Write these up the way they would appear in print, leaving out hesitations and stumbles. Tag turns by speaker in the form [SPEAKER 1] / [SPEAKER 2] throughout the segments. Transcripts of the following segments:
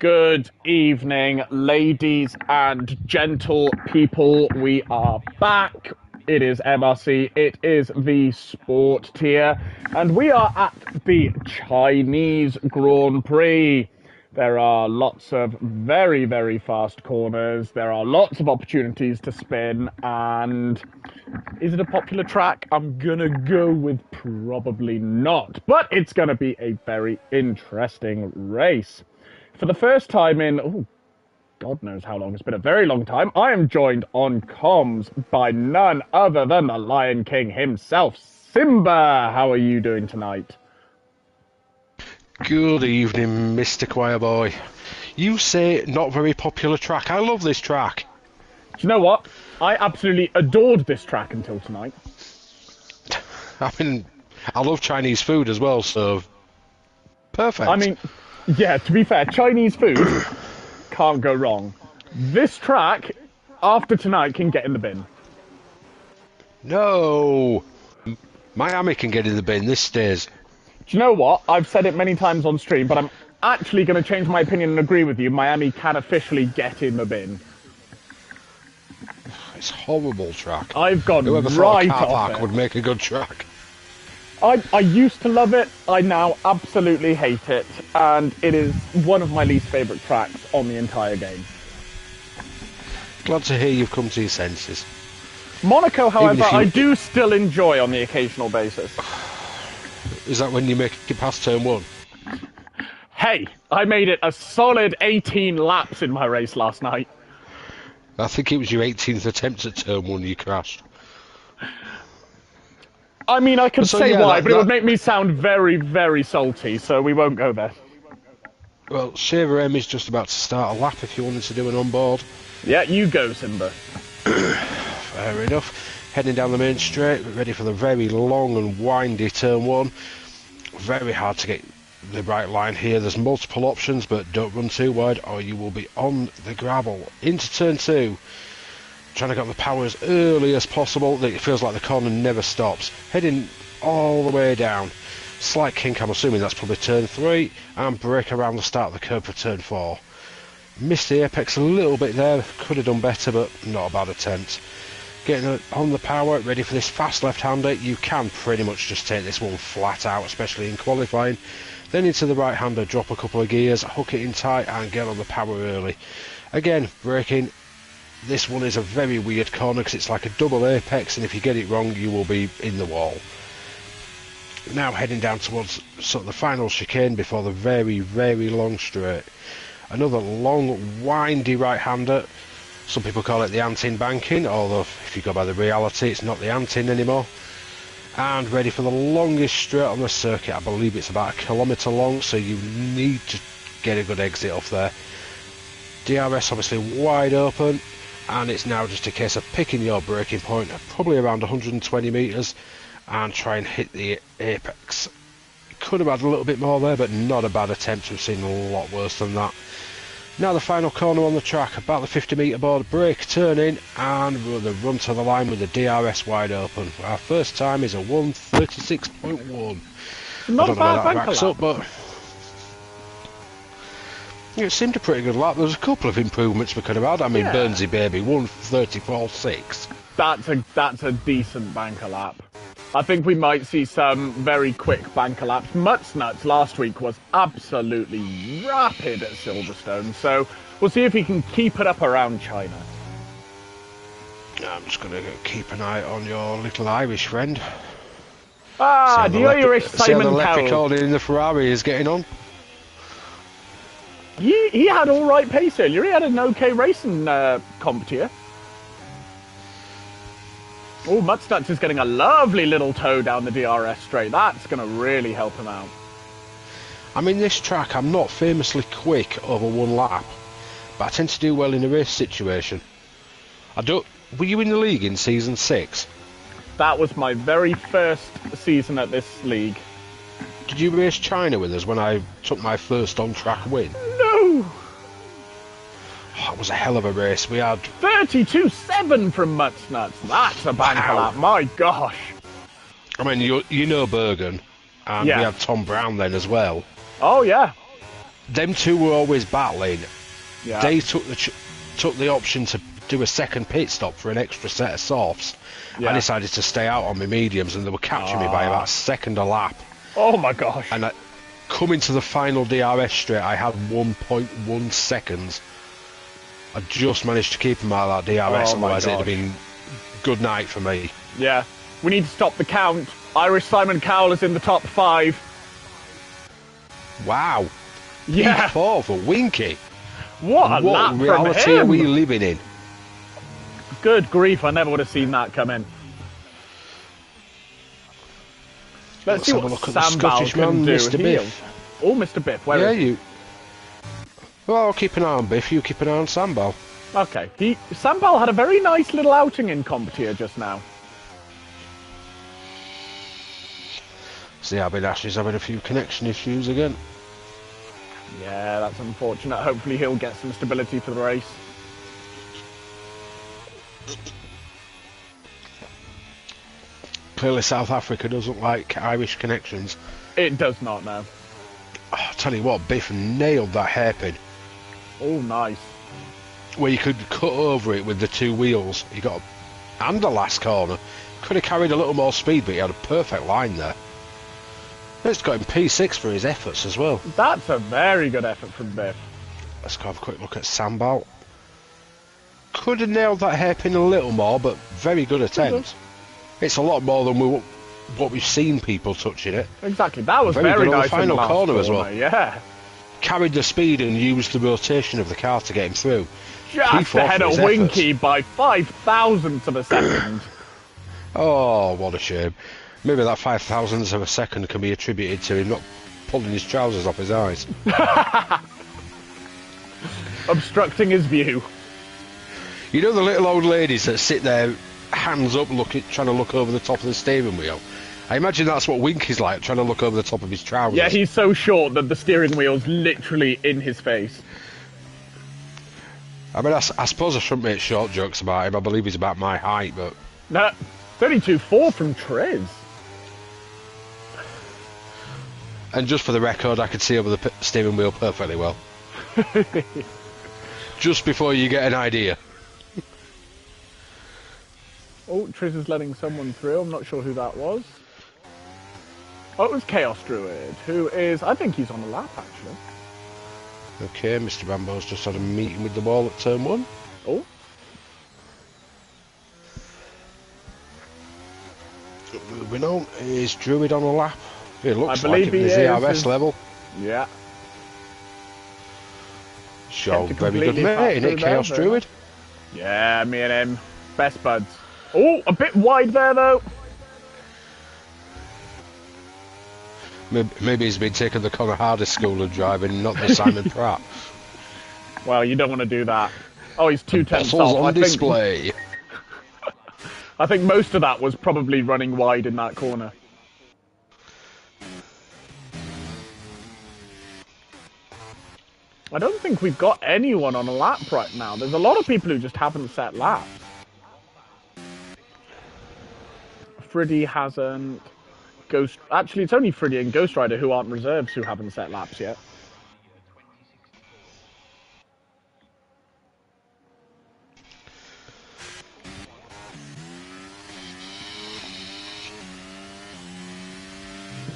[SPEAKER 1] Good evening, ladies and gentle people. We are back. It is MRC, it is the sport tier, and we are at the Chinese Grand Prix. There are lots of very, very fast corners. There are lots of opportunities to spin, and is it a popular track? I'm gonna go with probably not, but it's gonna be a very interesting race. For the first time in, God knows how long, it's been a very long time, I am joined on comms by none other than the Lion King himself, Simba. How are you doing tonight?
[SPEAKER 2] Good evening, Mr. Choir Boy. You say not very popular track. I love this track.
[SPEAKER 1] Do you know what? I absolutely adored this track until tonight.
[SPEAKER 2] I mean, I love Chinese food as well, so perfect.
[SPEAKER 1] I mean, yeah, to be fair, Chinese food can't go wrong. This track, after tonight, can get in the bin.
[SPEAKER 2] No! Miami can get in the bin, this stays.
[SPEAKER 1] Do you know what? I've said it many times on stream, but I'm actually going to change my opinion and agree with you. Miami can officially get in the bin.
[SPEAKER 2] It's a horrible track.
[SPEAKER 1] I've gone
[SPEAKER 2] Whoever
[SPEAKER 1] right
[SPEAKER 2] thought a car
[SPEAKER 1] off
[SPEAKER 2] park
[SPEAKER 1] it.
[SPEAKER 2] would make a good track.
[SPEAKER 1] I used to love it. I now absolutely hate it. And it is one of my least favourite tracks on the entire game.
[SPEAKER 2] Glad to hear you've come to your senses.
[SPEAKER 1] Monaco, however, I do still enjoy on the occasional basis.
[SPEAKER 2] Is that when you make it past turn one?
[SPEAKER 1] Hey, I made it a solid 18 laps in my race last night.
[SPEAKER 2] I think it was your 18th attempt at turn one you crashed.
[SPEAKER 1] I mean, I could say
[SPEAKER 2] yeah,
[SPEAKER 1] why, but it would make me sound very, very salty, so we won't go there.
[SPEAKER 2] Well, Shaver M is just about to start a lap if you wanted to do an on-board.
[SPEAKER 1] Yeah, you go, Simba.
[SPEAKER 2] Fair enough. Heading down the main straight, ready for the very long and windy turn one. Very hard to get the right line here. There's multiple options, but don't run too wide or you will be on the gravel. Into turn two. Trying to get the power as early as possible. It feels like the corner never stops. Heading all the way down. Slight kink, I'm assuming that's probably turn three. And brake around the start of the curve for turn four. Missed the apex a little bit there. Could have done better, but not a bad attempt. Getting on the power, ready for this fast left-hander. You can pretty much just take this one flat out, especially in qualifying. Then into the right-hander, drop a couple of gears, hook it in tight and get on the power early. Again, braking. This one is a very weird corner because it's like a double apex, and if you get it wrong, you will be in the wall. Now heading down towards sort of the final chicane before the very, very long straight. Another long, windy right-hander. Some people call it the ant-in banking, although if you go by the reality, it's not the ant-in anymore. And ready for the longest straight on the circuit. I believe it's about 1 kilometre long, so you need to get a good exit off there. DRS obviously wide open, and it's now just a case of picking your braking point, probably around 120 metres, and try and hit the apex. Could have had a little bit more there, but not a bad attempt. We've seen a lot worse than that. Now the final corner on the track, about the 50 metre board, brake, turn in, and the run to the line with the DRS wide open. Our first time is a 1:36.1.
[SPEAKER 1] Not a bad bank
[SPEAKER 2] racks up, but it seemed a pretty good lap. There was a couple of improvements we could have had. I mean, Burnsy baby, 1:34.6.
[SPEAKER 1] That's a decent banker lap. I think we might see some very quick banker laps. Nuts last week was absolutely rapid at Silverstone, so we'll see if he can keep it up around China.
[SPEAKER 2] I'm just going to keep an eye on your little Irish friend.
[SPEAKER 1] Ah, the Irish Simon
[SPEAKER 2] Cowell. See how the
[SPEAKER 1] Cowell.
[SPEAKER 2] in the Ferrari is getting on.
[SPEAKER 1] He had all right pace earlier. He had an okay racing comp here. Oh, Nuts is getting a lovely little toe down the DRS straight. That's going to really help him out.
[SPEAKER 2] I mean, this track, I'm not famously quick over one lap, but I tend to do well in a race situation. Were you in the league in season 6?
[SPEAKER 1] That was my very first season at this league.
[SPEAKER 2] Did you race China with us when I took my first on-track win?
[SPEAKER 1] No!
[SPEAKER 2] Oh, it was a hell of a race. We had
[SPEAKER 1] 32.7 from Nuts. That's a banker lap. My gosh.
[SPEAKER 2] I mean, you know Bergen, and we had Tom Brown then as well.
[SPEAKER 1] Oh, yeah.
[SPEAKER 2] them two were always battling.
[SPEAKER 1] Yeah.
[SPEAKER 2] They took the option to do a second pit stop for an extra set of softs.
[SPEAKER 1] Yeah.
[SPEAKER 2] I decided to stay out on my mediums, and they were catching me by about a second a lap.
[SPEAKER 1] Oh my gosh.
[SPEAKER 2] And coming to the final DRS straight, I had 1.1 seconds. I just managed to keep him out of that DRS, otherwise it'd have been good night for me.
[SPEAKER 1] Yeah. We need to stop the count. Irish Simon Cowell is in the top 5.
[SPEAKER 2] Wow.
[SPEAKER 1] Yeah.
[SPEAKER 2] P4 for Winky.
[SPEAKER 1] What lap
[SPEAKER 2] reality
[SPEAKER 1] from him.
[SPEAKER 2] are we living in?
[SPEAKER 1] Good grief, I never would have seen that come in. Let's see
[SPEAKER 2] have
[SPEAKER 1] what
[SPEAKER 2] a look at the
[SPEAKER 1] Sam
[SPEAKER 2] Scottish
[SPEAKER 1] Bowell can
[SPEAKER 2] man,
[SPEAKER 1] do
[SPEAKER 2] Mr.
[SPEAKER 1] here.
[SPEAKER 2] Biff.
[SPEAKER 1] Oh, Mr. Biff, where is he?
[SPEAKER 2] you. Well, I'll keep an eye on Biff, you keep an eye on Sambal.
[SPEAKER 1] Okay. Sam Bowell had a very nice little outing in Competier just now.
[SPEAKER 2] See, Abinashi's having a few connection issues again.
[SPEAKER 1] Yeah, that's unfortunate. Hopefully he'll get some stability for the race.
[SPEAKER 2] Clearly South Africa doesn't like Irish connections.
[SPEAKER 1] It does not, no.
[SPEAKER 2] Oh, I'll tell you what, Biff nailed that hairpin.
[SPEAKER 1] Oh, nice.
[SPEAKER 2] Where you could cut over it with the two wheels. You got and the last corner. Could have carried a little more speed, but he had a perfect line there. It's got him P6 for his efforts as well.
[SPEAKER 1] That's a very good effort from Biff.
[SPEAKER 2] Let's go have a quick look at Sambal. Could have nailed that hairpin a little more, but very good attempt. It's a lot more than what we've seen people touching it.
[SPEAKER 1] Exactly, that was
[SPEAKER 2] very
[SPEAKER 1] very
[SPEAKER 2] good on
[SPEAKER 1] nice
[SPEAKER 2] the final
[SPEAKER 1] in the
[SPEAKER 2] corner as well.
[SPEAKER 1] Yeah.
[SPEAKER 2] Carried the speed and used the rotation of the car to get him through.
[SPEAKER 1] Just ahead of Winky by 5,000ths of a second.
[SPEAKER 2] Oh, what a shame. Maybe that 5,000ths of a second can be attributed to him not pulling his trousers off his eyes.
[SPEAKER 1] Obstructing his view.
[SPEAKER 2] You know the little old ladies that sit there, hands up, trying to look over the top of the steering wheel? I imagine that's what Winky's like, trying to look over the top of his trousers.
[SPEAKER 1] Yeah, he's so short that the steering wheel's literally in his face.
[SPEAKER 2] I mean, I suppose I shouldn't make short jokes about him. I believe he's about my height, but...
[SPEAKER 1] No, 32.4 from Triz.
[SPEAKER 2] And just for the record, I could see over the steering wheel perfectly well. Just before you get an idea.
[SPEAKER 1] Oh, Triz is letting someone through. I'm not sure who that was. Oh, it was Chaos Druid, who is... I think he's on the lap, actually.
[SPEAKER 2] Okay, Mr. Rambo's just had a meeting with the wall at turn 1.
[SPEAKER 1] Oh.
[SPEAKER 2] Moving on, is Druid on a lap? It looks
[SPEAKER 1] I
[SPEAKER 2] like
[SPEAKER 1] believe
[SPEAKER 2] it
[SPEAKER 1] he
[SPEAKER 2] was
[SPEAKER 1] is.
[SPEAKER 2] ERS level.
[SPEAKER 1] Yeah.
[SPEAKER 2] So,
[SPEAKER 1] Kept
[SPEAKER 2] very good
[SPEAKER 1] completely
[SPEAKER 2] mate,
[SPEAKER 1] through
[SPEAKER 2] innit, Chaos
[SPEAKER 1] there,
[SPEAKER 2] Druid?
[SPEAKER 1] Yeah, me and him. Best buds. Oh, a bit wide there, though.
[SPEAKER 2] Maybe he's been taking the Connor Harder school of driving, not the Simon Pratt.
[SPEAKER 1] Well, you don't want to do that. Oh, he's 2 tenths
[SPEAKER 2] Bottles
[SPEAKER 1] off.
[SPEAKER 2] on display.
[SPEAKER 1] I think most of that was probably running wide in that corner. I don't think we've got anyone on a lap right now. There's a lot of people who just haven't set laps. Friddy hasn't. Actually, it's only Friddy and Ghost Rider who aren't reserves who haven't set laps yet.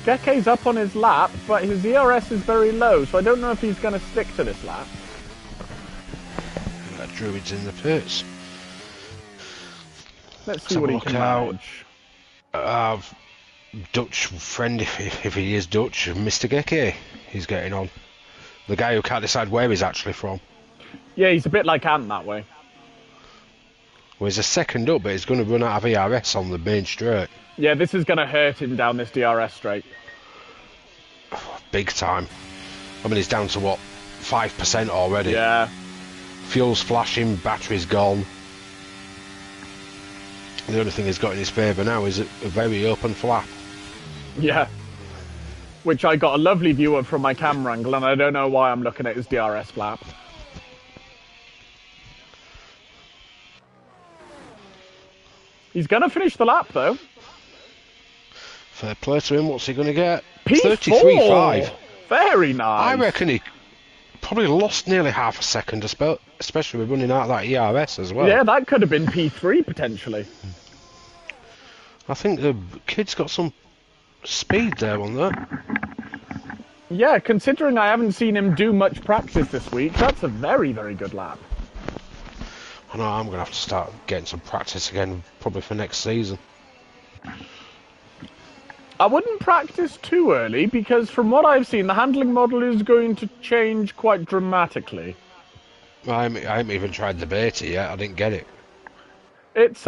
[SPEAKER 1] Geke's up on his lap, but his ERS is very low, so I don't know if he's going to stick to this lap.
[SPEAKER 2] That Druid's in the pits.
[SPEAKER 1] Let's see what he can manage.
[SPEAKER 2] Dutch friend, if he is Dutch, Mr. Geke, he's getting on. The guy who can't decide where he's actually from.
[SPEAKER 1] Yeah, he's a bit like Ant that way.
[SPEAKER 2] Well, he's a second up, but he's going to run out of ERS on the main straight.
[SPEAKER 1] Yeah, this is going to hurt him down this DRS straight.
[SPEAKER 2] Big time. I mean, he's down to, what, 5% already?
[SPEAKER 1] Yeah.
[SPEAKER 2] Fuel's flashing, battery's gone. The only thing he's got in his favour now is a very open flap.
[SPEAKER 1] Yeah. Which I got a lovely view of from my camera angle, and I don't know why I'm looking at his DRS flap. He's going to finish the lap, though.
[SPEAKER 2] Fair play to him. What's he going to get?
[SPEAKER 1] P4!
[SPEAKER 2] 33.5.
[SPEAKER 1] Very nice.
[SPEAKER 2] I reckon probably lost nearly half a second, especially with running out of that ERS as well.
[SPEAKER 1] Yeah, that could have been P3 potentially.
[SPEAKER 2] I think the kid's got some speed there on that.
[SPEAKER 1] Yeah, considering I haven't seen him do much practice this week, that's a very, very good lap.
[SPEAKER 2] I know I'm going to have to start getting some practice again, probably for next season.
[SPEAKER 1] I wouldn't practice too early, because from what I've seen, the handling model is going to change quite dramatically.
[SPEAKER 2] I haven't even tried the beta yet, I didn't get it.
[SPEAKER 1] It's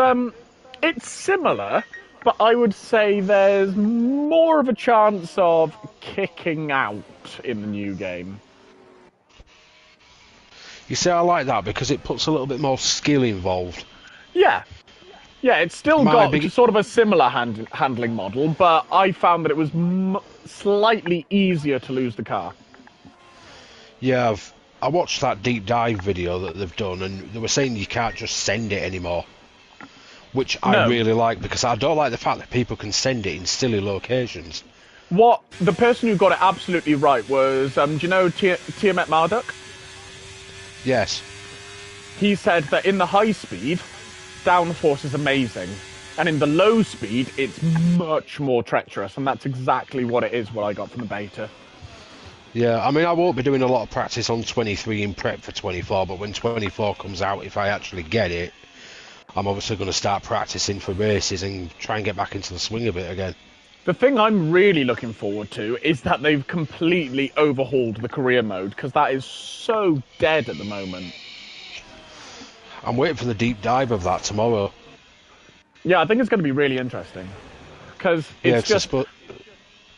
[SPEAKER 1] similar, but I would say there's more of a chance of kicking out in the new game.
[SPEAKER 2] You see, I like that because it puts a little bit more skill involved.
[SPEAKER 1] Yeah. Yeah, it's still got sort of a similar handling model, but I found that it was slightly easier to lose the car.
[SPEAKER 2] Yeah, I watched that deep dive video that they've done, and they were saying you can't just send it anymore. Which I really like, because I don't like the fact that people can send it in silly locations.
[SPEAKER 1] What the person who got it absolutely right was, do you know Tiamat Marduk?
[SPEAKER 2] Yes.
[SPEAKER 1] He said that in the high speed, downforce is amazing, and in the low speed, it's much more treacherous, and that's exactly what it is, what I got from the beta.
[SPEAKER 2] Yeah, I mean, I won't be doing a lot of practice on 23 in prep for 24, but when 24 comes out, if I actually get it, I'm obviously going to start practicing for races and try and get back into the swing of it again.
[SPEAKER 1] The thing I'm really looking forward to is that they've completely overhauled the career mode, because that is so dead at the moment.
[SPEAKER 2] I'm waiting for the deep dive of that tomorrow.
[SPEAKER 1] Yeah, I think it's going to be really interesting, because it's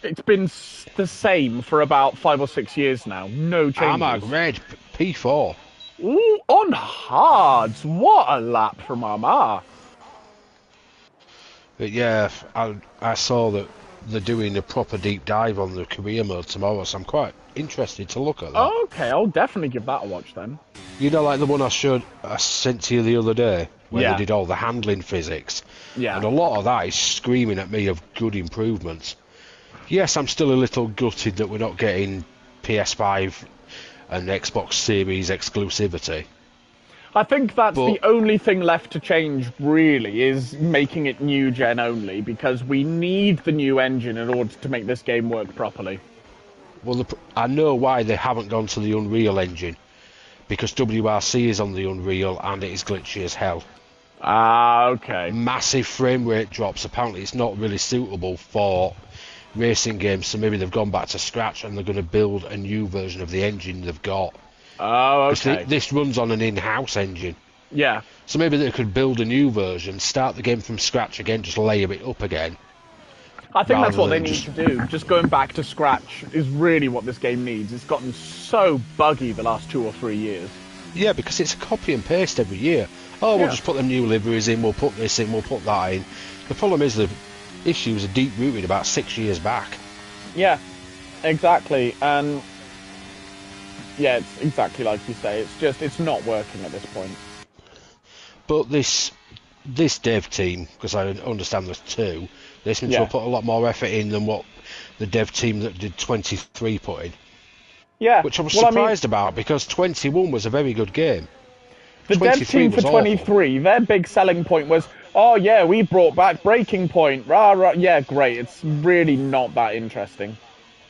[SPEAKER 1] it's been the same for about 5 or 6 years now. No changes.
[SPEAKER 2] Armag Red, P4.
[SPEAKER 1] Ooh, on hards. What a lap from Armagh.
[SPEAKER 2] But yeah, I saw that they're doing a proper deep dive on the career mode tomorrow, so I'm quite interested to look at that.
[SPEAKER 1] Okay, I'll definitely give that a watch then.
[SPEAKER 2] You know, like the one I sent to you the other day, where they did all the handling physics.
[SPEAKER 1] Yeah.
[SPEAKER 2] And a lot of that is screaming at me of good improvements. Yes, I'm still a little gutted that we're not getting PS5 and Xbox Series exclusivity.
[SPEAKER 1] I think that's the only thing left to change, really, is making it new gen only, because we need the new engine in order to make this game work properly.
[SPEAKER 2] Well, I know why they haven't gone to the Unreal Engine, because WRC is on the Unreal and it is glitchy as hell.
[SPEAKER 1] Ah, okay.
[SPEAKER 2] Massive frame rate drops. Apparently it's not really suitable for racing games, so maybe they've gone back to scratch and they're going to build a new version of the engine they've got.
[SPEAKER 1] Oh, okay.
[SPEAKER 2] This runs on an in-house engine.
[SPEAKER 1] Yeah.
[SPEAKER 2] So maybe they could build a new version, start the game from scratch again, just layer it up again.
[SPEAKER 1] I think that's what they need to do. Just going back to scratch is really what this game needs. It's gotten so buggy the last 2 or 3 years.
[SPEAKER 2] Yeah, because it's a copy and paste every year. Oh, we'll just put the new liveries in, we'll put this in, we'll put that in. The problem is the issues are deep-rooted about 6 years back.
[SPEAKER 1] Yeah, exactly. And yeah, it's exactly like you say. It's not working at this point.
[SPEAKER 2] But this dev team, because I understand there's two, they seem to have put a lot more effort in than what the dev team that did 23 put in.
[SPEAKER 1] Yeah.
[SPEAKER 2] Which I was surprised about, because 21 was a very good game.
[SPEAKER 1] The dev team for 23, their big selling point was, oh yeah, we brought back Breaking Point, rah rah. Yeah, great. It's really not that interesting.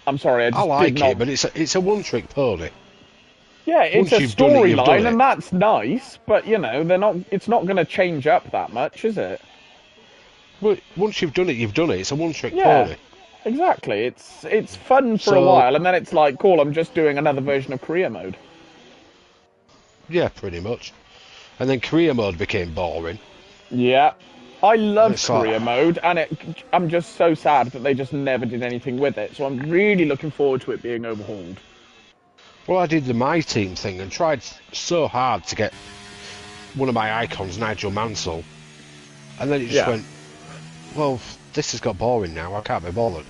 [SPEAKER 1] I'm sorry, I
[SPEAKER 2] like it, but it's a one-trick pony.
[SPEAKER 1] Yeah, it's a storyline, and that's nice, but you know, it's not going to change up that much, is it?
[SPEAKER 2] Well, once you've done it, you've done it. It's a one-trick pony.
[SPEAKER 1] Exactly. It's fun for a while, and then it's like, cool, I'm just doing another version of career mode.
[SPEAKER 2] Yeah, pretty much. And then career mode became boring.
[SPEAKER 1] Yeah. I love career mode, and I'm just so sad that they just never did anything with it, so I'm really looking forward to it being overhauled.
[SPEAKER 2] Well, I did the My Team thing and tried so hard to get one of my icons, Nigel Mansell, and then it just went, well, this has got boring now, I can't be bothered.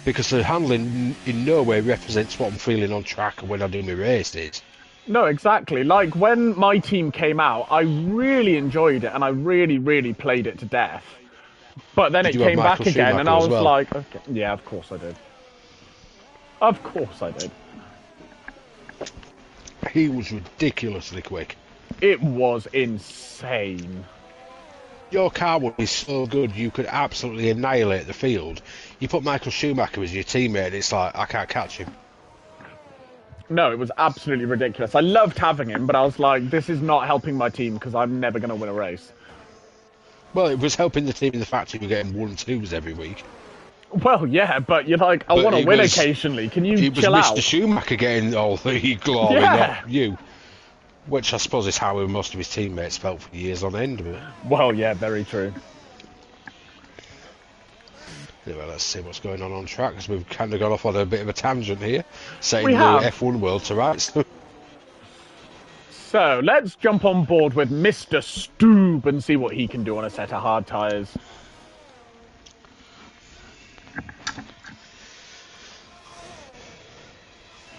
[SPEAKER 2] Because the handling in no way represents what I'm feeling on track when I do my races.
[SPEAKER 1] No, exactly. Like, when My Team came out, I really enjoyed it, and I really, really played it to death. But then it came back again, and I was like, okay, yeah, of course I did. Of course I did.
[SPEAKER 2] He was ridiculously quick.
[SPEAKER 1] It was insane.
[SPEAKER 2] Your car would be so good you could absolutely annihilate the field. You put Michael Schumacher as your teammate and it's like, I can't catch him.
[SPEAKER 1] No, it was absolutely ridiculous. I loved having him, but I was like, this is not helping my team because I'm never going to win a race.
[SPEAKER 2] Well, it was helping the team in the fact you were getting 1-2s every week.
[SPEAKER 1] Well, yeah, but you're like, I want to win occasionally. Can you chill out?
[SPEAKER 2] It was Mr. Schumacher getting all the glory, not you. Which I suppose is how most of his teammates felt for years on end. But...
[SPEAKER 1] Well, yeah, very true.
[SPEAKER 2] Anyway, let's see what's going on track, because we've kind of gone off on a bit of a tangent here, setting
[SPEAKER 1] the
[SPEAKER 2] F1 world to rights.
[SPEAKER 1] So, let's jump on board with Mr. Stoob and see what he can do on a set of hard tyres.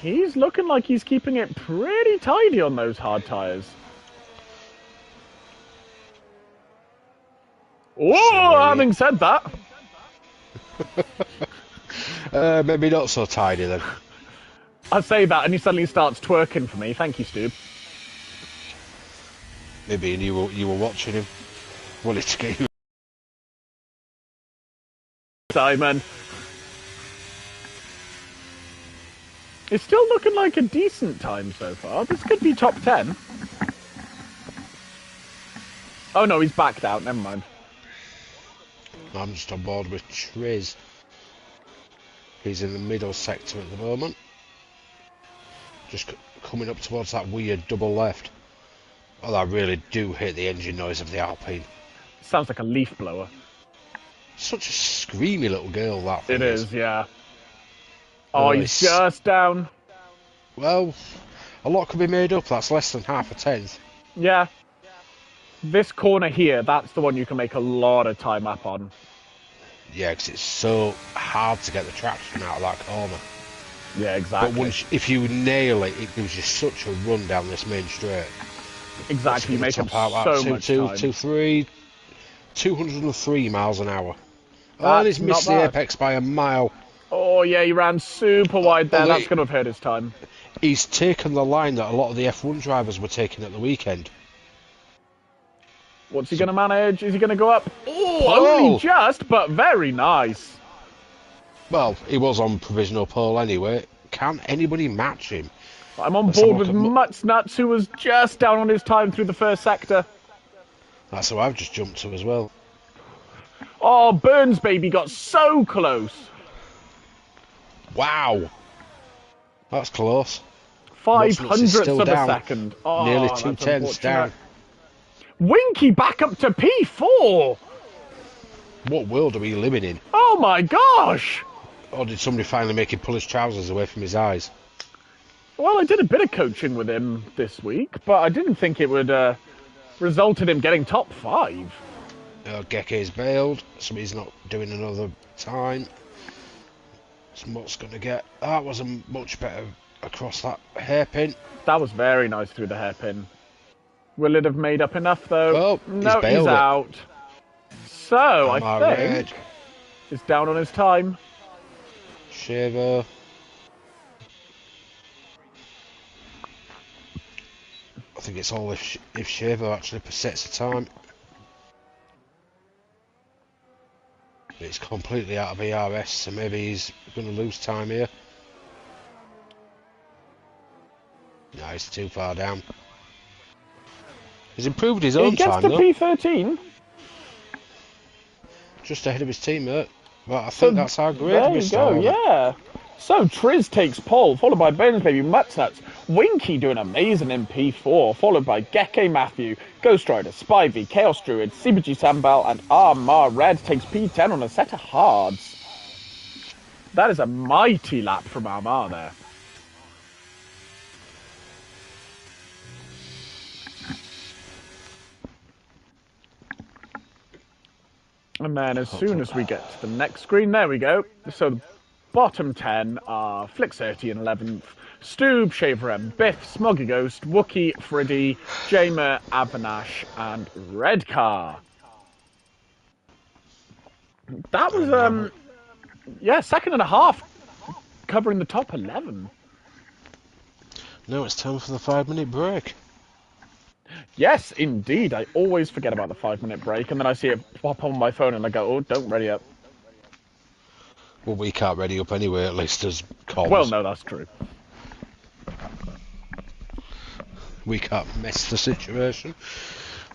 [SPEAKER 1] He's looking like he's keeping it pretty tidy on those hard tyres. Oh, having said that.
[SPEAKER 2] Maybe not so tidy then.
[SPEAKER 1] I say that and he suddenly starts twerking for me. Thank you, Stoob.
[SPEAKER 2] Maybe you were watching him. Wanted to get you.
[SPEAKER 1] Simon. It's still looking like a decent time so far. This could be top 10. Oh no, he's backed out. Never mind.
[SPEAKER 2] I'm just on board with Prix. He's in the middle sector at the moment. Just coming up towards that weird double left. Oh, I really do hate the engine noise of the Alpine.
[SPEAKER 1] Sounds like a leaf blower.
[SPEAKER 2] Such a screamy little girl, that thing
[SPEAKER 1] It is, yeah. Oh, he's just down.
[SPEAKER 2] Well, a lot could be made up. That's less than half a tenth.
[SPEAKER 1] Yeah. This corner here, that's the one you can make a lot of time up on.
[SPEAKER 2] Yeah, because it's so hard to get the traction out of that corner.
[SPEAKER 1] Yeah, exactly.
[SPEAKER 2] But if you nail it, it gives you such a run down this main straight.
[SPEAKER 1] Exactly, you make up so much time.
[SPEAKER 2] 203 miles an hour. Oh, and he's missed the apex by a mile.
[SPEAKER 1] Oh, yeah, he ran super wide there. That's going to have hurt his time.
[SPEAKER 2] He's taken the line that a lot of the F1 drivers were taking at the weekend.
[SPEAKER 1] What's he going to manage? Is he going to go up? Oh, only just, but very nice.
[SPEAKER 2] Well, he was on provisional pole anyway. Can anybody match him?
[SPEAKER 1] I'm on board with Nuts, who was just down on his time through the first sector.
[SPEAKER 2] That's who I've just jumped to as well.
[SPEAKER 1] Oh, Burns baby got so close.
[SPEAKER 2] Wow. That's close.
[SPEAKER 1] 500ths of a second. Oh,
[SPEAKER 2] nearly 2/10 down.
[SPEAKER 1] Winky back up to P4.
[SPEAKER 2] What world are we living in?
[SPEAKER 1] Oh my gosh.
[SPEAKER 2] Or did somebody finally make him pull his trousers away from his eyes?
[SPEAKER 1] Well, I did a bit of coaching with him this week, but I didn't think it would result in him getting top 5.
[SPEAKER 2] Geke's bailed, so he's not doing another time. So Mutt's going to get... That was a much better across that hairpin.
[SPEAKER 1] That was very nice through the hairpin. Will it have made up enough, though?
[SPEAKER 2] Oh,
[SPEAKER 1] no, he's out. So, I think it's down on his time.
[SPEAKER 2] Shaver. I think it's all if Shaver actually sets the time. It's completely out of ERS, so maybe he's going to lose time here. No, he's too far down. He's improved his own time, though.
[SPEAKER 1] He gets to P13.
[SPEAKER 2] Just ahead of his teammate. Well, I think that's our grid.
[SPEAKER 1] There you go, yeah. So, Triz takes pole, followed by Burns Baby, Mutsnuts. Winky doing amazing in P4, followed by Geke Matthew, Ghost Rider, Spivey, Chaos Druid, CBG Sambal, and Armar Red takes P10 on a set of hards. That is a mighty lap from Armar there. And then as soon as we get to the next screen, there we go. So the bottom 10 are Flick 30 in 11th, Stoob, Shaver M, Biff, Smoggy Ghost, Wookie, Friddy, Jamer, Avanash, and Redcar. That was, yeah, second and a half, covering the top 11.
[SPEAKER 2] Now it's time for the 5-minute break.
[SPEAKER 1] Yes, indeed. I always forget about the 5-minute break, and then I see it pop on my phone, and I go, "Oh, don't ready up."
[SPEAKER 2] Well, we can't ready up anyway, at least as comms.
[SPEAKER 1] Well, no, that's true.
[SPEAKER 2] We can't mess the situation.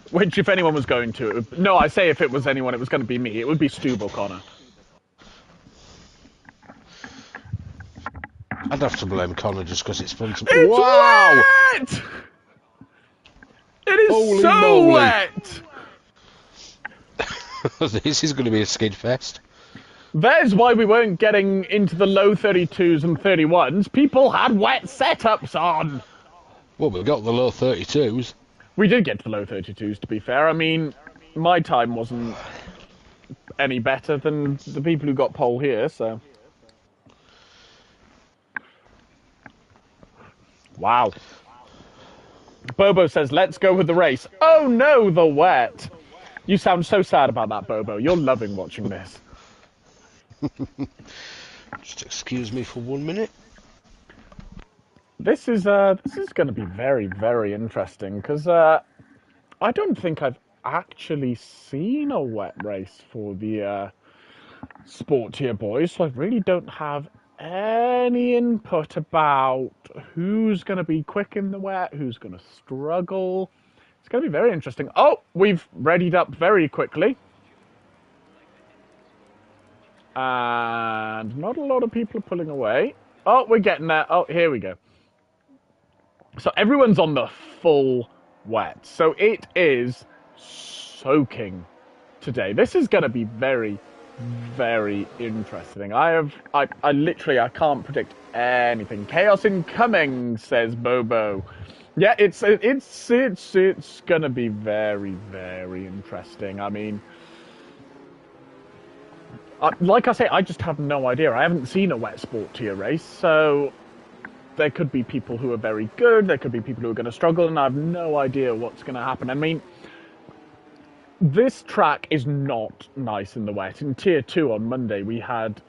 [SPEAKER 1] Which, if anyone was going to, no, I say if it was anyone, it was going to be me. It would be Stu O'Connor.
[SPEAKER 2] I'd have to blame Connor just because it's fun to...
[SPEAKER 1] It's
[SPEAKER 2] wow!
[SPEAKER 1] wet! It is
[SPEAKER 2] Holy
[SPEAKER 1] so
[SPEAKER 2] moly.
[SPEAKER 1] wet!
[SPEAKER 2] This is going to be a skid fest.
[SPEAKER 1] There's why we weren't getting into the low 32s and 31s. People had wet setups on.
[SPEAKER 2] Well, we got the low 32s.
[SPEAKER 1] We did get to the low 32s, to be fair. I mean, my time wasn't any better than the people who got pole here, so... Wow. Bobo says, let's go with the race. Oh no, the wet. You sound so sad about that, Bobo. You're loving watching this.
[SPEAKER 2] Just excuse me for 1 minute.
[SPEAKER 1] This is going to be very, very interesting, because I don't think I've actually seen a wet race for the sport tier boys, so I really don't have any input about who's going to be quick in the wet, who's going to struggle. It's going to be very interesting. Oh, we've readied up very quickly. And not a lot of people are pulling away. Oh, we're getting there. Oh, here we go. So everyone's on the full wet. So it is soaking today. This is going to be very, very interesting. I literally, I can't predict anything. Chaos incoming, says Bobo. Yeah, it's gonna be very, very interesting. I mean, like I say, I just have no idea. I haven't seen a wet sport tier race, so there could be people who are very good. There could be people who are going to struggle, and I have no idea what's going to happen. I mean, this track is not nice in the wet. In Tier 2 on Monday, we had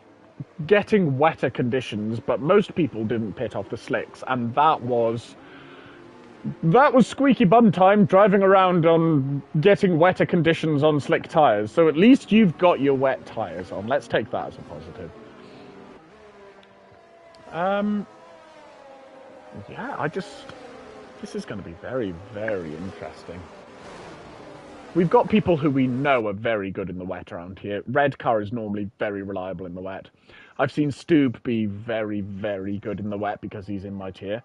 [SPEAKER 1] getting wetter conditions, but most people didn't pit off the slicks, and that was squeaky bum time driving around on getting wetter conditions on slick tyres. So at least you've got your wet tyres on. Let's take that as a positive. Yeah, this is going to be very, very interesting. We've got people who we know are very good in the wet around here. Red Car is normally very reliable in the wet. I've seen Stoob be very, very good in the wet because he's in my tier.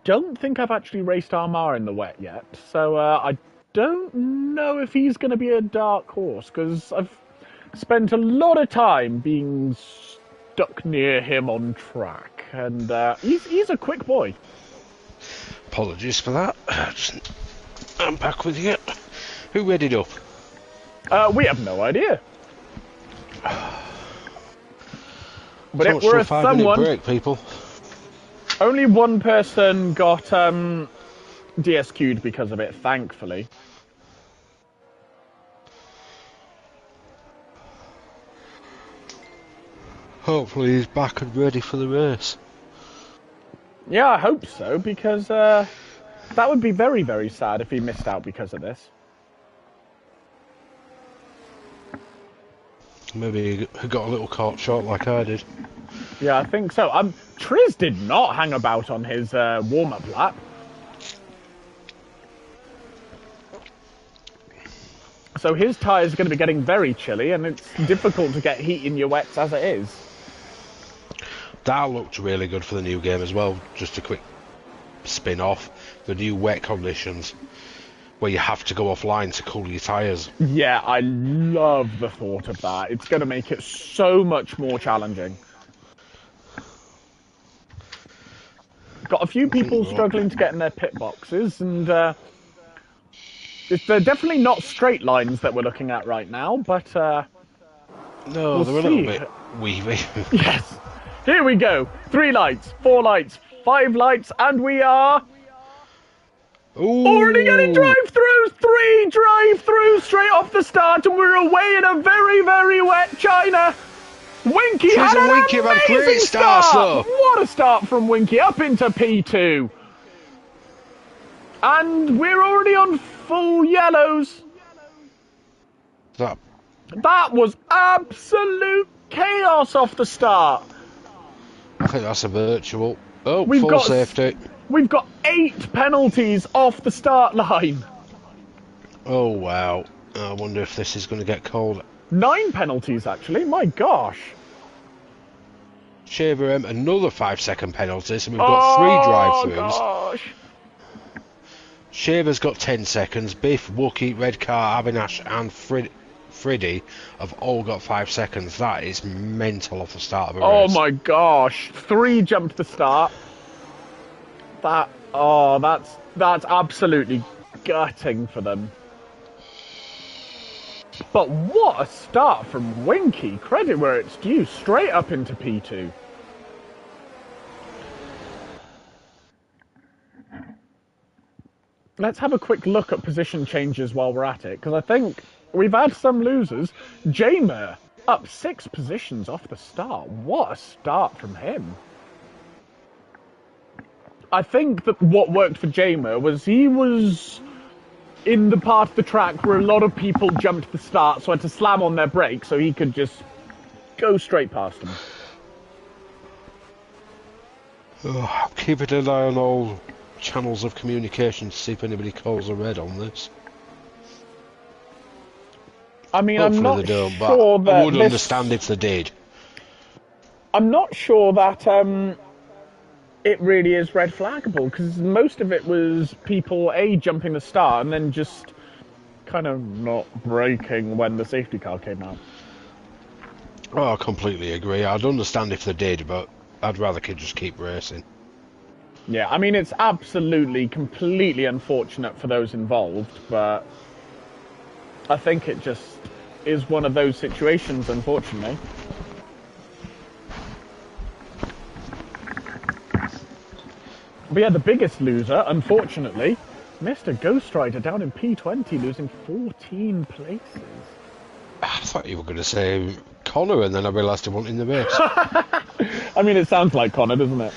[SPEAKER 1] Don't think I've actually raced Armar in the wet yet, so I don't know if he's going to be a dark horse, because I've spent a lot of time being stuck near him on track, and he's a quick boy.
[SPEAKER 2] Apologies for that. I'm back with you. Who readied up?
[SPEAKER 1] We have no idea. But
[SPEAKER 2] So
[SPEAKER 1] it were someone...
[SPEAKER 2] break, people.
[SPEAKER 1] Only one person got DSQ'd because of it, thankfully.
[SPEAKER 2] Hopefully he's back and ready for the race.
[SPEAKER 1] Yeah, I hope so, because that would be very, very sad if he missed out because of this.
[SPEAKER 2] Maybe he got a little caught short like I did.
[SPEAKER 1] Yeah, I think so. Triz did not hang about on his warm-up lap. So his tyres are going to be getting very chilly, and it's difficult to get heat in your wets as it is.
[SPEAKER 2] That looked really good for the new game as well. Just a quick spin off. The new wet conditions, where you have to go offline to cool your tyres.
[SPEAKER 1] Yeah, I love the thought of that. It's going to make it so much more challenging. Got a few people struggling to get in their pit boxes, and they're definitely not straight lines that we're looking at right now, but
[SPEAKER 2] no,
[SPEAKER 1] we'll
[SPEAKER 2] they're a little bit weavy.
[SPEAKER 1] Yes. Here we go. 3 lights, 4 lights, 5 lights, and we are...
[SPEAKER 2] Ooh.
[SPEAKER 1] Already getting drive-throughs! 3 drive-throughs straight off the start, and we're away in a very, very wet China. Winky
[SPEAKER 2] Cheers
[SPEAKER 1] had
[SPEAKER 2] and
[SPEAKER 1] an
[SPEAKER 2] Winky have had
[SPEAKER 1] amazing
[SPEAKER 2] great starts,
[SPEAKER 1] start!
[SPEAKER 2] though.
[SPEAKER 1] What a start from Winky, up into P2. And we're already on full yellows.
[SPEAKER 2] That,
[SPEAKER 1] That was absolute chaos off the start.
[SPEAKER 2] I think that's a virtual. Oh,
[SPEAKER 1] We've
[SPEAKER 2] full
[SPEAKER 1] got
[SPEAKER 2] safety.
[SPEAKER 1] We've got 8 penalties off the start line.
[SPEAKER 2] Oh, wow. I wonder if this is going to get called.
[SPEAKER 1] 9 penalties, actually. My gosh.
[SPEAKER 2] Shaver M, another 5-second penalty, so we've got 3 drive-throughs.
[SPEAKER 1] Gosh.
[SPEAKER 2] Shaver's got 10 seconds. Biff, Wookie, Redcar, Avinash, and Freddy have all got 5 seconds. That is mental off the start of a
[SPEAKER 1] Oh
[SPEAKER 2] race.
[SPEAKER 1] my gosh. 3 jumped the start. That's absolutely gutting for them. But what a start from Winky. Credit where it's due. Straight up into P2. Let's have a quick look at position changes while we're at it, because I think we've had some losers. Jamer up 6 positions off the start. What a start from him. I think that what worked for Jamer was he was in the part of the track where a lot of people jumped the start, so had to slam on their brakes so he could just go straight past them.
[SPEAKER 2] I'm keeping an eye on all channels of communication to see if anybody calls a red on this.
[SPEAKER 1] I mean,
[SPEAKER 2] Hopefully
[SPEAKER 1] I'm not
[SPEAKER 2] they don't,
[SPEAKER 1] sure
[SPEAKER 2] but
[SPEAKER 1] that
[SPEAKER 2] I would understand if they did.
[SPEAKER 1] I'm not sure that it really is red flaggable, because most of it was people jumping the start and then just kind of not braking when the safety car came out.
[SPEAKER 2] Oh, I completely agree. I'd understand if they did, but I'd rather just keep racing.
[SPEAKER 1] Yeah, I mean, it's absolutely, completely unfortunate for those involved, but I think it just is one of those situations, unfortunately. But yeah, the biggest loser, unfortunately, Mr. Ghost Rider down in P20, losing 14 places.
[SPEAKER 2] I thought you were going to say Connor, and then I realised he wasn't in the race.
[SPEAKER 1] I mean, it sounds like Connor, doesn't it?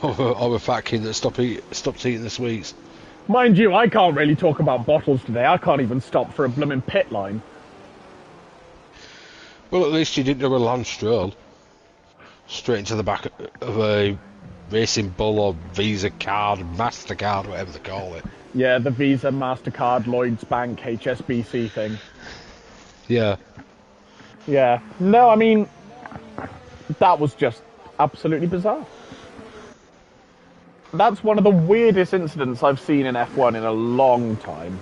[SPEAKER 2] or a fat kid that stopped eating the sweets.
[SPEAKER 1] Mind you, I can't really talk about bottles today. I can't even stop for a blooming pit line.
[SPEAKER 2] Well, at least you didn't do a Lance Stroll. Straight into the back of a Racing Bull or Visa card, MasterCard, whatever they call it.
[SPEAKER 1] Yeah, the Visa, MasterCard, Lloyds Bank, HSBC thing.
[SPEAKER 2] Yeah.
[SPEAKER 1] Yeah. No, I mean, that was just absolutely bizarre. That's one of the weirdest incidents I've seen in F1 in a long time.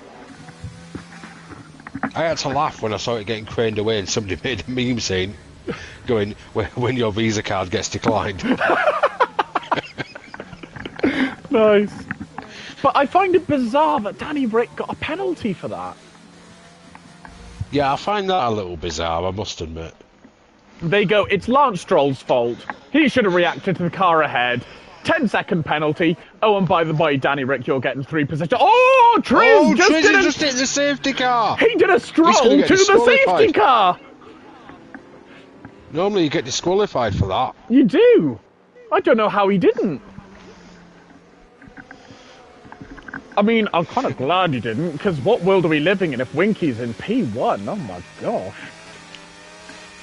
[SPEAKER 2] I had to laugh when I saw it getting craned away and somebody made a meme scene going, when your Visa card gets declined.
[SPEAKER 1] Nice. But I find it bizarre that Danny Rick got a penalty for that.
[SPEAKER 2] Yeah, I find that a little bizarre, I must admit.
[SPEAKER 1] They go, it's Lance Stroll's fault. He should have reacted to the car ahead. 10-second penalty. Oh, and by the way, Danny Rick, you're getting 3 positions. Oh, Triz
[SPEAKER 2] just hit the safety car.
[SPEAKER 1] He did a stroll to the safety car.
[SPEAKER 2] Normally you get disqualified for that.
[SPEAKER 1] You do. I don't know how he didn't. I mean, I'm kind of glad he didn't, because what world are we living in if Winky's in P1? Oh my gosh.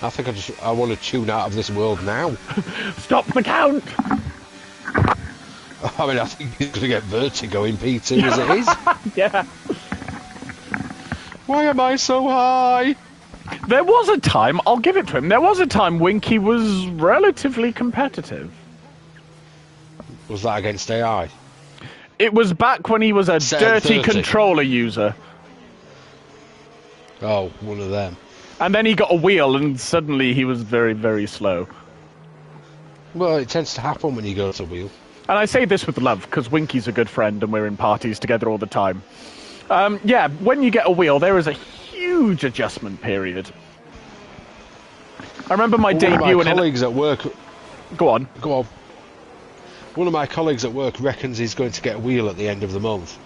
[SPEAKER 2] I think I want to tune out of this world now.
[SPEAKER 1] Stop the count!
[SPEAKER 2] I mean, I think he's going to get vertigo in P2 as it is.
[SPEAKER 1] Yeah.
[SPEAKER 2] Why am I so high?
[SPEAKER 1] There was a time, I'll give it to him, there was a time Winky was relatively competitive.
[SPEAKER 2] Was that against AI?
[SPEAKER 1] It was back when he was a dirty controller user.
[SPEAKER 2] Oh, one of them.
[SPEAKER 1] And then he got a wheel and suddenly he was very, very slow.
[SPEAKER 2] Well, it tends to happen when you go to wheel.
[SPEAKER 1] And I say this with love, because Winky's a good friend and we're in parties together all the time. Yeah, when you get a wheel, there is a huge adjustment period. I remember my debut in...
[SPEAKER 2] colleagues at work...
[SPEAKER 1] Go on.
[SPEAKER 2] Go on. One of my colleagues at work reckons he's going to get a wheel at the end of the month.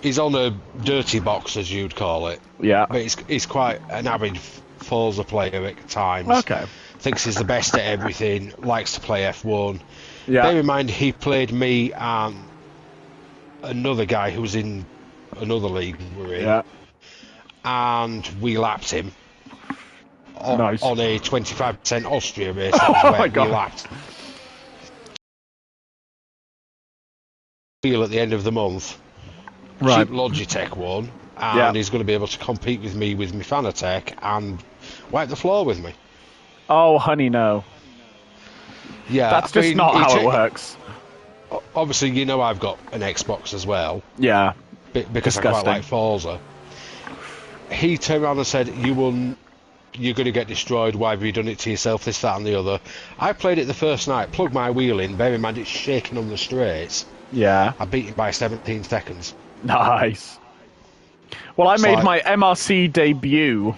[SPEAKER 2] He's on a dirty box, as you'd call it.
[SPEAKER 1] Yeah.
[SPEAKER 2] But he's quite an avid Forza player at times.
[SPEAKER 1] Okay.
[SPEAKER 2] Thinks he's the best at everything, likes to play F1.
[SPEAKER 1] Yeah.
[SPEAKER 2] Bear in mind, he played me and another guy who was in another league we're in.
[SPEAKER 1] Yeah.
[SPEAKER 2] And we lapped him on a 25% Austria race. That was
[SPEAKER 1] Oh
[SPEAKER 2] where
[SPEAKER 1] my God.
[SPEAKER 2] we lapped. At the end of the month,
[SPEAKER 1] Right.
[SPEAKER 2] cheap Logitech one, and he's going to be able to compete with me with my Fanatec and wipe the floor with me.
[SPEAKER 1] Oh, honey, no.
[SPEAKER 2] Yeah,
[SPEAKER 1] That's just not how it works.
[SPEAKER 2] Obviously, you know I've got an Xbox as well.
[SPEAKER 1] Yeah.
[SPEAKER 2] Because
[SPEAKER 1] Disgusting.
[SPEAKER 2] I quite like Forza. He turned around and said, you're going to get destroyed, why have you done it to yourself, this, that and the other. I played it the first night, plugged my wheel in, bear in mind it's shaking on the straights.
[SPEAKER 1] Yeah.
[SPEAKER 2] I beat him by 17 seconds.
[SPEAKER 1] Nice. Well, I made my MRC debut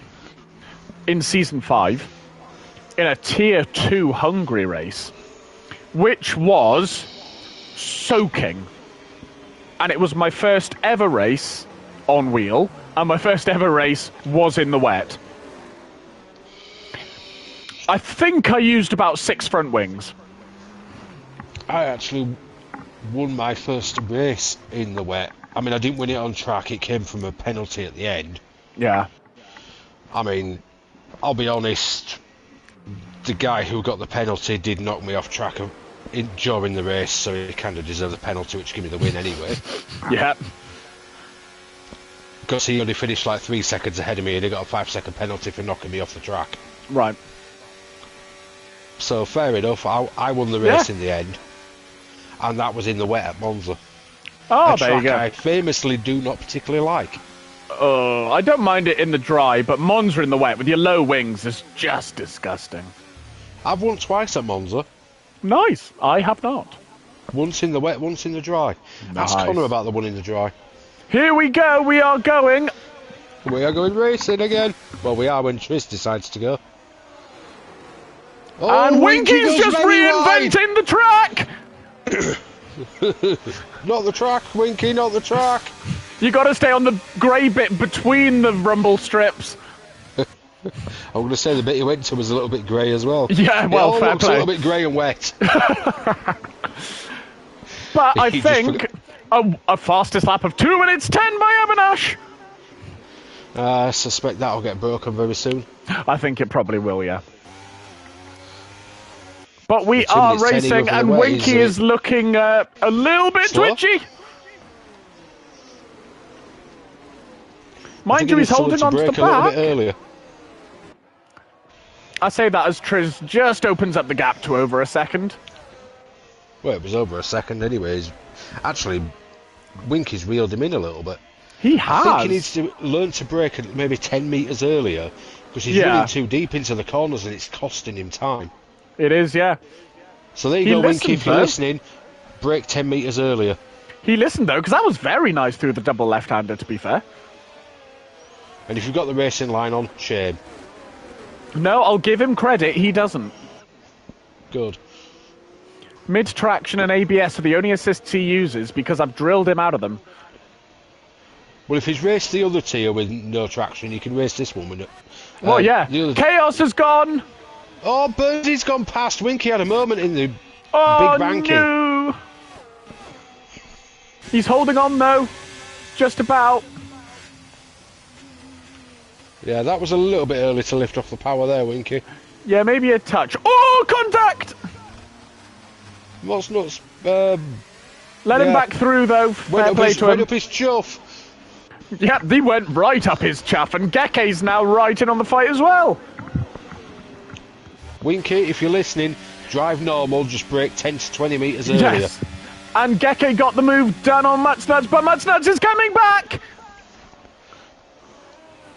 [SPEAKER 1] in Season 5 in a Tier 2 Hungary race, which was soaking. And it was my first ever race on wheel, and my first ever race was in the wet. I think I used about 6 front wings.
[SPEAKER 2] I actually won my first race in the wet. I mean, I didn't win it on track, it came from a penalty at the end.
[SPEAKER 1] Yeah.
[SPEAKER 2] I mean, I'll be honest, the guy who got the penalty did knock me off track during the race, so he kind of deserved the penalty, which gave me the win anyway.
[SPEAKER 1] Yeah.
[SPEAKER 2] Because he only finished like 3 seconds ahead of me and he got a 5-second penalty for knocking me off the track.
[SPEAKER 1] Right.
[SPEAKER 2] So fair enough, I won the race in the end. And that was in the wet at Monza.
[SPEAKER 1] Oh,
[SPEAKER 2] a
[SPEAKER 1] there you
[SPEAKER 2] track
[SPEAKER 1] go.
[SPEAKER 2] I famously do not particularly like.
[SPEAKER 1] Oh, I don't mind it in the dry, but Monza in the wet with your low wings is just disgusting.
[SPEAKER 2] I've won twice at Monza.
[SPEAKER 1] Nice. I have not.
[SPEAKER 2] Once in the wet, once in the dry.
[SPEAKER 1] Nice.
[SPEAKER 2] Ask Connor about the one in the dry.
[SPEAKER 1] Here we go. We are going.
[SPEAKER 2] We are going racing again. Well, we are when Tris decides to go. Oh,
[SPEAKER 1] And Winky's
[SPEAKER 2] goes
[SPEAKER 1] just
[SPEAKER 2] very
[SPEAKER 1] reinventing the track.
[SPEAKER 2] Not the track, Winky, not the track.
[SPEAKER 1] You got to stay on the grey bit between the rumble strips.
[SPEAKER 2] I'm going to say the bit he went to was a little bit grey as well.
[SPEAKER 1] Yeah, well,
[SPEAKER 2] it all
[SPEAKER 1] fair
[SPEAKER 2] looks
[SPEAKER 1] play.
[SPEAKER 2] a little bit grey and wet.
[SPEAKER 1] But I
[SPEAKER 2] He just
[SPEAKER 1] think a fastest lap of 2 minutes 10 by Avinash.
[SPEAKER 2] I suspect that'll get broken very soon.
[SPEAKER 1] I think it probably will, yeah. But we
[SPEAKER 2] 2
[SPEAKER 1] are
[SPEAKER 2] minutes 10
[SPEAKER 1] racing,
[SPEAKER 2] even for
[SPEAKER 1] and
[SPEAKER 2] the wet
[SPEAKER 1] Winky is looking a little bit
[SPEAKER 2] slow?
[SPEAKER 1] twitchy. Mind you, he's holding on to the
[SPEAKER 2] brake a little bit
[SPEAKER 1] back.
[SPEAKER 2] earlier.
[SPEAKER 1] I say that as Triz just opens up the gap to over a second.
[SPEAKER 2] Well, it was over a second anyways. Actually, Winky's reeled him in a little bit.
[SPEAKER 1] He has.
[SPEAKER 2] I think he needs to learn to brake at maybe 10 metres earlier, because he's
[SPEAKER 1] Yeah.
[SPEAKER 2] running too deep into the corners and it's costing him time.
[SPEAKER 1] It is, yeah.
[SPEAKER 2] So there you
[SPEAKER 1] He
[SPEAKER 2] go, Winky,
[SPEAKER 1] listened,
[SPEAKER 2] if you're
[SPEAKER 1] though.
[SPEAKER 2] listening, brake 10 metres earlier.
[SPEAKER 1] He listened, though, because that was very nice through the double left-hander, to be fair.
[SPEAKER 2] And if you've got the racing line on, shame.
[SPEAKER 1] No, I'll give him credit. He doesn't.
[SPEAKER 2] Good.
[SPEAKER 1] Mid-traction and ABS are the only assists he uses because I've drilled him out of them.
[SPEAKER 2] Well, if he's raced the other tier with no traction, you can race this one with it.
[SPEAKER 1] Well, yeah.
[SPEAKER 2] the other-
[SPEAKER 1] Chaos has gone.
[SPEAKER 2] Oh, Birdie's gone past. Winky had a moment in the
[SPEAKER 1] Oh,
[SPEAKER 2] big ranking.
[SPEAKER 1] no. He's holding on, though. Just about.
[SPEAKER 2] Yeah, that was a little bit early to lift off the power there, Winky.
[SPEAKER 1] Yeah, maybe a touch. Oh, contact!
[SPEAKER 2] What's nuts?
[SPEAKER 1] Let him
[SPEAKER 2] Yeah.
[SPEAKER 1] back through, though. Fair play to
[SPEAKER 2] went
[SPEAKER 1] him.
[SPEAKER 2] up his chuff.
[SPEAKER 1] Yeah, he went right up his chaff, and Geke's now right in on the fight as well.
[SPEAKER 2] Winky, if you're listening, drive normal, just brake 10 to 20 metres earlier.
[SPEAKER 1] Yes. And Geke got the move done on Matsnuts, but Matsnuts is coming back!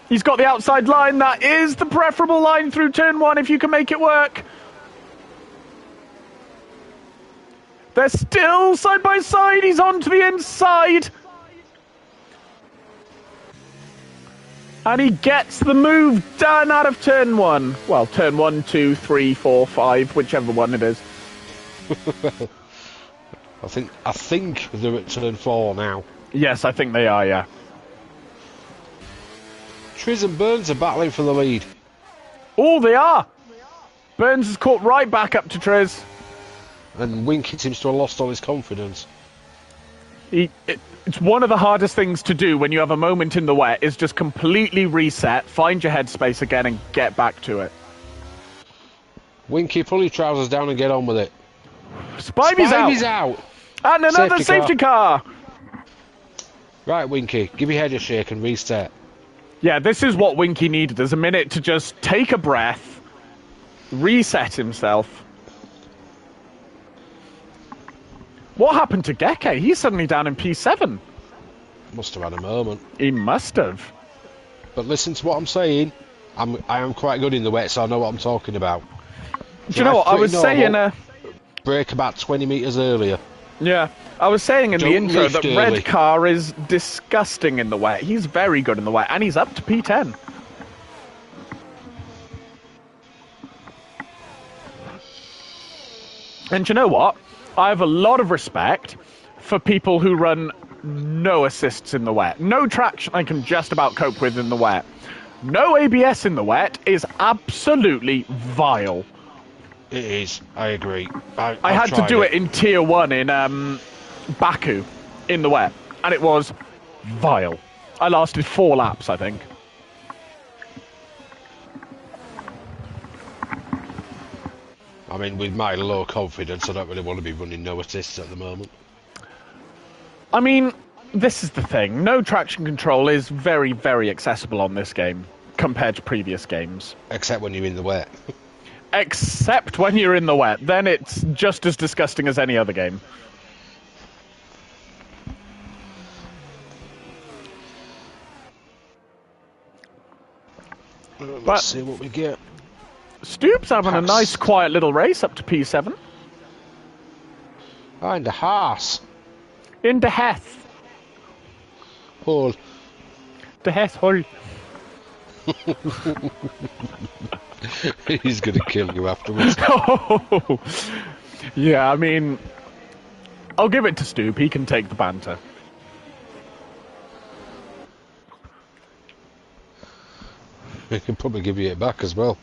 [SPEAKER 1] He's got the outside line. That is the preferable line through turn 1 if you can make it work. They're still side by side. He's on to the inside. And he gets the move done out of turn 1. Well, turn 1, 2, 3, 4, 5, whichever one it is.
[SPEAKER 2] I think they're at turn 4 now.
[SPEAKER 1] Yes, I think they are, yeah.
[SPEAKER 2] Triz and Burns are battling for the lead.
[SPEAKER 1] Oh, they are! Burns has caught right back up to Triz.
[SPEAKER 2] And Winky seems to have lost all his confidence.
[SPEAKER 1] It's one of the hardest things to do when you have a moment in the wet, is just completely reset, find your headspace again, and get back to it.
[SPEAKER 2] Winky, pull your trousers down and get on with it.
[SPEAKER 1] Spivey's out! And another safety car!
[SPEAKER 2] Right, Winky, give your head a shake and reset.
[SPEAKER 1] Yeah, this is what Winky needed, is a minute to just take a breath, reset himself. What happened to Geke? He's suddenly down in P7.
[SPEAKER 2] Must have had a moment.
[SPEAKER 1] He must have.
[SPEAKER 2] But listen to what I'm saying. I am quite good in the wet, so I know what I'm talking about.
[SPEAKER 1] Do you know what? I was saying...
[SPEAKER 2] Brake about 20 metres earlier.
[SPEAKER 1] Yeah. I was saying in the intro that
[SPEAKER 2] early.
[SPEAKER 1] Red Car is disgusting in the wet. He's very good in the wet, and he's up to P10. And you know what? I have a lot of respect for people who run no assists in the wet. No traction I can just about cope with in the wet. No ABS in the wet is absolutely vile.
[SPEAKER 2] It is. I agree.
[SPEAKER 1] I had to do it in Tier 1 in Baku in the wet, and it was vile. I lasted 4 laps, I think.
[SPEAKER 2] I mean, with my low confidence, I don't really want to be running no assists at the moment.
[SPEAKER 1] I mean, this is the thing. No traction control is very, very accessible on this game compared to previous games.
[SPEAKER 2] Except when you're in the wet.
[SPEAKER 1] Except when you're in the wet. Then it's just as disgusting as any other game.
[SPEAKER 2] Let's see what we get.
[SPEAKER 1] Stoop's having a nice, quiet little race up to P7.
[SPEAKER 2] And a horse.
[SPEAKER 1] In the Heth.
[SPEAKER 2] Hole.
[SPEAKER 1] The Heth hole.
[SPEAKER 2] He's going to kill you afterwards.
[SPEAKER 1] Oh. Yeah, I mean, I'll give it to Stoop. He can take the banter.
[SPEAKER 2] He can probably give you it back as well.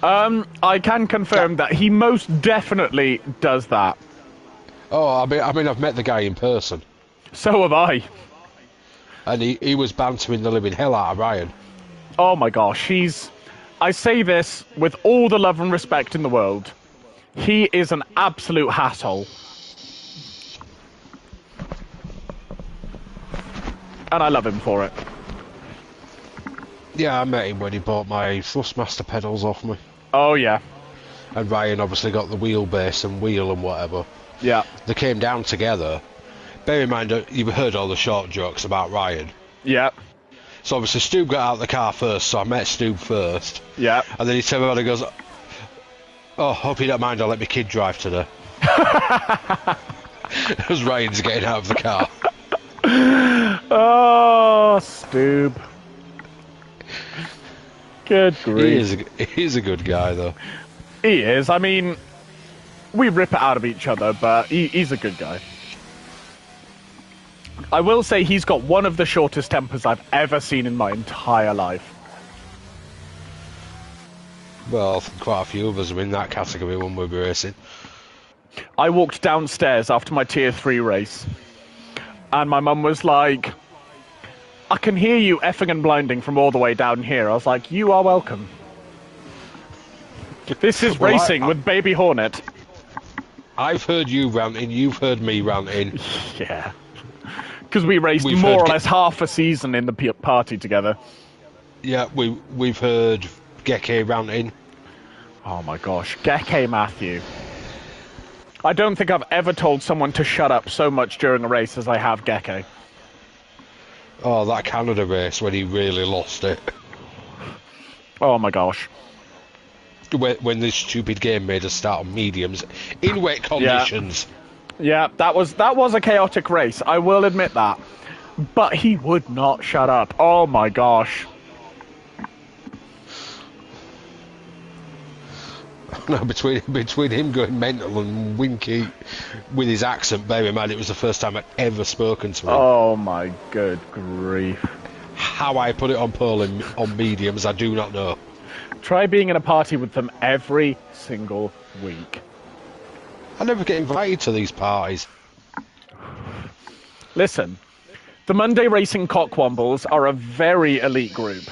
[SPEAKER 1] I can confirm that he most definitely does that.
[SPEAKER 2] Oh, I mean, I've met the guy in person.
[SPEAKER 1] So have I.
[SPEAKER 2] And he was bantering the living hell out of Ryan.
[SPEAKER 1] Oh my gosh, I say this with all the love and respect in the world. He is an absolute asshole. And I love him for it.
[SPEAKER 2] Yeah, I met him when he bought my Thrustmaster pedals off me.
[SPEAKER 1] Oh, yeah.
[SPEAKER 2] And Ryan obviously got the wheelbase and wheel and whatever.
[SPEAKER 1] Yeah.
[SPEAKER 2] They came down together. Bear in mind, you've heard all the short jokes about Ryan.
[SPEAKER 1] Yeah.
[SPEAKER 2] So obviously Stu got out of the car first, so I met Stu first.
[SPEAKER 1] Yeah.
[SPEAKER 2] And then he turned around and goes, "Oh, hope you don't mind, I'll let my kid drive today." As Ryan's getting out of the car.
[SPEAKER 1] Oh, Stu. Good grief.
[SPEAKER 2] He's a good guy, though.
[SPEAKER 1] He is. I mean, we rip it out of each other, but he's a good guy. I will say he's got one of the shortest tempers I've ever seen in my entire life.
[SPEAKER 2] Well, quite a few of us are in that category when we were racing.
[SPEAKER 1] I walked downstairs after my Tier 3 race, and my mum was like, "I can hear you effing and blinding from all the way down here." I was like, "You are welcome." This is
[SPEAKER 2] Well,
[SPEAKER 1] racing with Baby Hornet.
[SPEAKER 2] I've heard you ranting, you've heard me ranting.
[SPEAKER 1] Yeah. Because we raced more or less half a season in the party together.
[SPEAKER 2] Yeah, we've heard Geke ranting.
[SPEAKER 1] Oh my gosh, Geke Matthew. I don't think I've ever told someone to shut up so much during a race as I have Geke.
[SPEAKER 2] Oh, that Canada race when he really lost it.
[SPEAKER 1] Oh my gosh.
[SPEAKER 2] When this stupid game made us start on mediums in wet conditions.
[SPEAKER 1] Yeah, that was a chaotic race, I will admit that. But he would not shut up. Oh my gosh.
[SPEAKER 2] No, between him going mental and Winky with his accent, bear in mind it was the first time I'd ever spoken to him.
[SPEAKER 1] Oh my good grief.
[SPEAKER 2] How I put it on on mediums, I do not know.
[SPEAKER 1] Try being in a party with them every single week.
[SPEAKER 2] I never get invited to these parties.
[SPEAKER 1] Listen, the Monday Racing Cockwombles are a very elite group.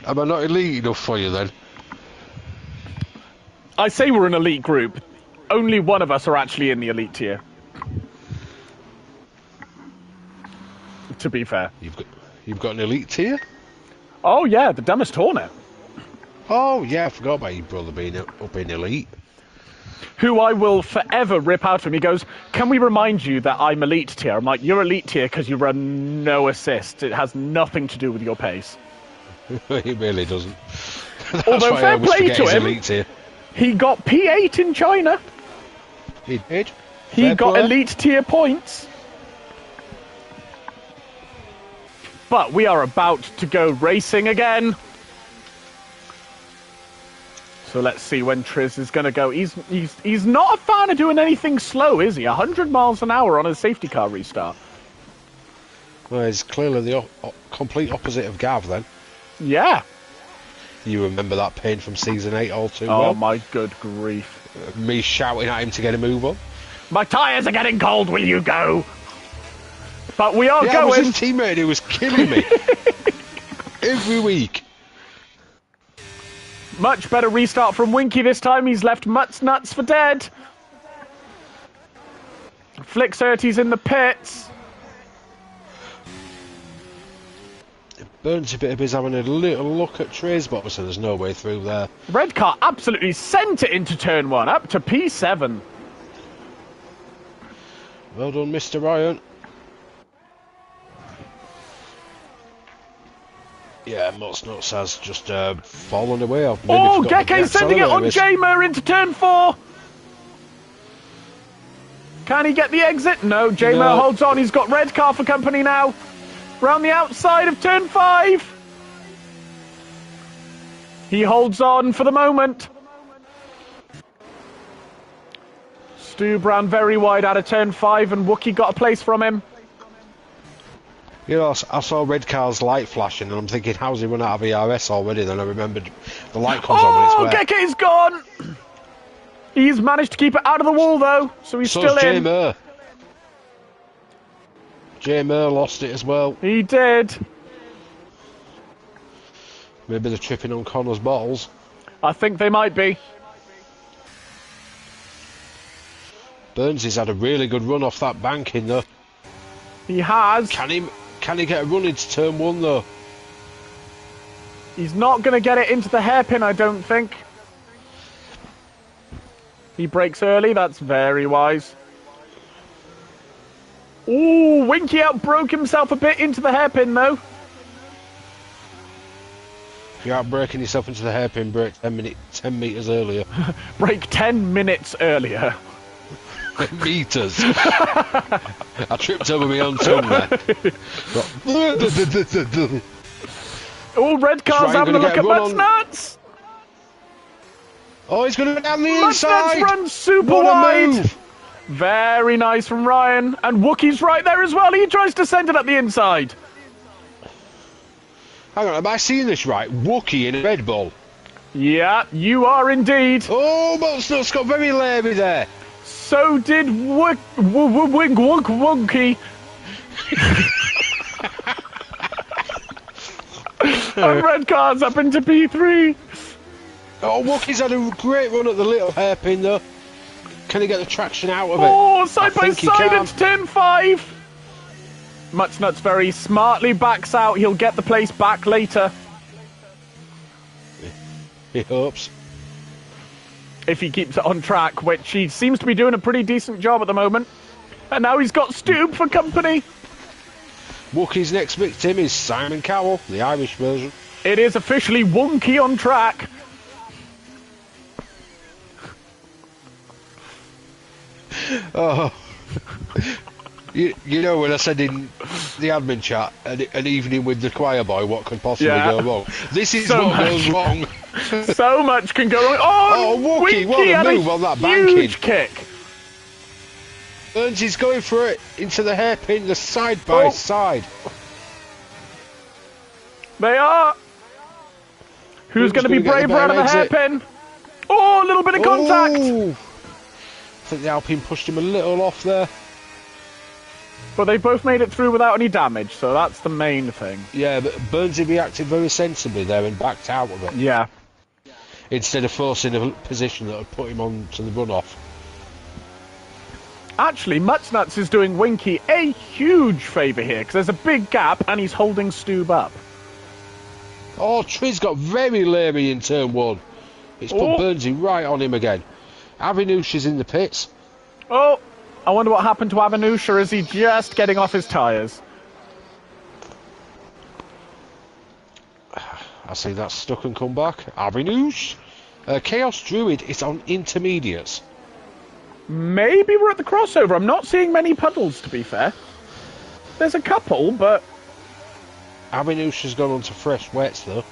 [SPEAKER 2] Am I not elite enough for you then?
[SPEAKER 1] I say we're an elite group. Only one of us are actually in the elite tier. To be fair.
[SPEAKER 2] You've got an elite tier?
[SPEAKER 1] Oh yeah, the dumbest Hornet.
[SPEAKER 2] Oh yeah, I forgot about your brother being up in elite.
[SPEAKER 1] Who I will forever rip out of him. He goes, can we remind you that I'm elite tier? I'm like, you're elite tier because you run no assists. It has nothing to do with your pace.
[SPEAKER 2] It really doesn't.
[SPEAKER 1] Although fair play to him, he got P8 in China.
[SPEAKER 2] He did.
[SPEAKER 1] He got elite tier points. But we are about to go racing again. So let's see when Triz is going to go. He's not a fan of doing anything slow, is he? 100 miles an hour on a safety car restart.
[SPEAKER 2] Well, he's clearly the complete opposite of Gav then.
[SPEAKER 1] Yeah.
[SPEAKER 2] You remember that pain from season 8 all too well.
[SPEAKER 1] Oh my good grief.
[SPEAKER 2] Me shouting at him to get a move on.
[SPEAKER 1] My tyres are getting cold, will you go? But we are going.
[SPEAKER 2] It was his teammate who was killing me. Every week.
[SPEAKER 1] Much better restart from Winky this time. He's left Mutts Nuts for dead. Flick30's in the pits.
[SPEAKER 2] Burns a bit of his having a little look at Triz, but obviously there's no way through there.
[SPEAKER 1] Red car absolutely sent it into turn 1, up to P7.
[SPEAKER 2] Well done, Mr. Ryan. Yeah, Mutts Nuts has just fallen away.
[SPEAKER 1] Oh, Gekke's sending it on Jamer into turn 4. Can he get the exit? No, Jamer holds on. He's got red car for company now. Round the outside of turn 5. He holds on for the moment. Stu ran very wide out of turn 5 and Wookie got a place from him.
[SPEAKER 2] You know, I saw red car's light flashing and I'm thinking, how's he run out of ERS already? Then I remembered the light comes on when it's wet.
[SPEAKER 1] Gekke is gone! He's managed to keep it out of the wall though, so he's still in.
[SPEAKER 2] Jamer lost it as well.
[SPEAKER 1] He did.
[SPEAKER 2] Maybe they're tripping on Connor's bottles.
[SPEAKER 1] I think they might be.
[SPEAKER 2] Burns has had a really good run off that banking though.
[SPEAKER 1] He has.
[SPEAKER 2] Can he get a run into turn 1 though?
[SPEAKER 1] He's not going to get it into the hairpin, I don't think. He brakes early, that's very wise. Ooh, Winky outbroke himself a bit into the hairpin though.
[SPEAKER 2] If you're outbraking yourself into the hairpin, brake 10 metres earlier.
[SPEAKER 1] Brake 10 minutes earlier.
[SPEAKER 2] Meters. I tripped over my own tongue there.
[SPEAKER 1] Oh, red car's having a look at Mutts Nuts.
[SPEAKER 2] Oh, he's going to go down the
[SPEAKER 1] Mutts
[SPEAKER 2] inside.
[SPEAKER 1] Nuts runs super wide. Very nice from Ryan. And Wookie's right there as well. He tries to send it up the inside.
[SPEAKER 2] Hang on, am I seeing this right? Wookie in a Red Bull.
[SPEAKER 1] Yeah, you are indeed.
[SPEAKER 2] Oh, Mutts Nuts got very leery there.
[SPEAKER 1] So did Wonky. And red car's up into P3.
[SPEAKER 2] Oh, Wookie's had a great run at the little hairpin though. Can he get the traction out of it?
[SPEAKER 1] Oh, side by side into turn 5. Mutts Nuts very smartly backs out. He'll get the place back later.
[SPEAKER 2] He hopes.
[SPEAKER 1] If he keeps it on track, which he seems to be doing a pretty decent job at the moment. And now he's got Stube for company.
[SPEAKER 2] Wookie's next victim is Simon Cowell, the Irish version.
[SPEAKER 1] It is officially Wonky on track.
[SPEAKER 2] Oh. You know when I said in the admin chat, an evening with the choir boy, what could possibly go wrong? This is
[SPEAKER 1] So
[SPEAKER 2] what
[SPEAKER 1] much.
[SPEAKER 2] goes wrong.
[SPEAKER 1] So much can go wrong. Oh,
[SPEAKER 2] Wookie, what a
[SPEAKER 1] had
[SPEAKER 2] move on that
[SPEAKER 1] huge
[SPEAKER 2] banking.
[SPEAKER 1] kick.
[SPEAKER 2] Burns is going for it into the hairpin, the side by side.
[SPEAKER 1] They are. Who's going to be braver out of the hairpin? Oh, a little bit of contact.
[SPEAKER 2] Ooh. I think the Alpine pushed him a little off there.
[SPEAKER 1] But they both made it through without any damage, so that's the main thing.
[SPEAKER 2] Yeah, but Burnsy reacted very sensibly there and backed out of it.
[SPEAKER 1] Yeah.
[SPEAKER 2] Instead of forcing a position that would put him on to the runoff.
[SPEAKER 1] Actually, Mutsnuts is doing Winky a huge favour here, because there's a big gap and he's holding Stoob up.
[SPEAKER 2] Oh, Triz got very leery in turn one. It's put Burnsy right on him again. Avinouche is in the pits.
[SPEAKER 1] Oh, I wonder what happened to Avinouche, or is he just getting off his tyres?
[SPEAKER 2] I see that stuck and come back. Avinouche. Chaos Druid is on intermediates.
[SPEAKER 1] Maybe we're at the crossover. I'm not seeing many puddles, to be fair. There's a couple, but...
[SPEAKER 2] Avinouche has gone on to fresh wets, though.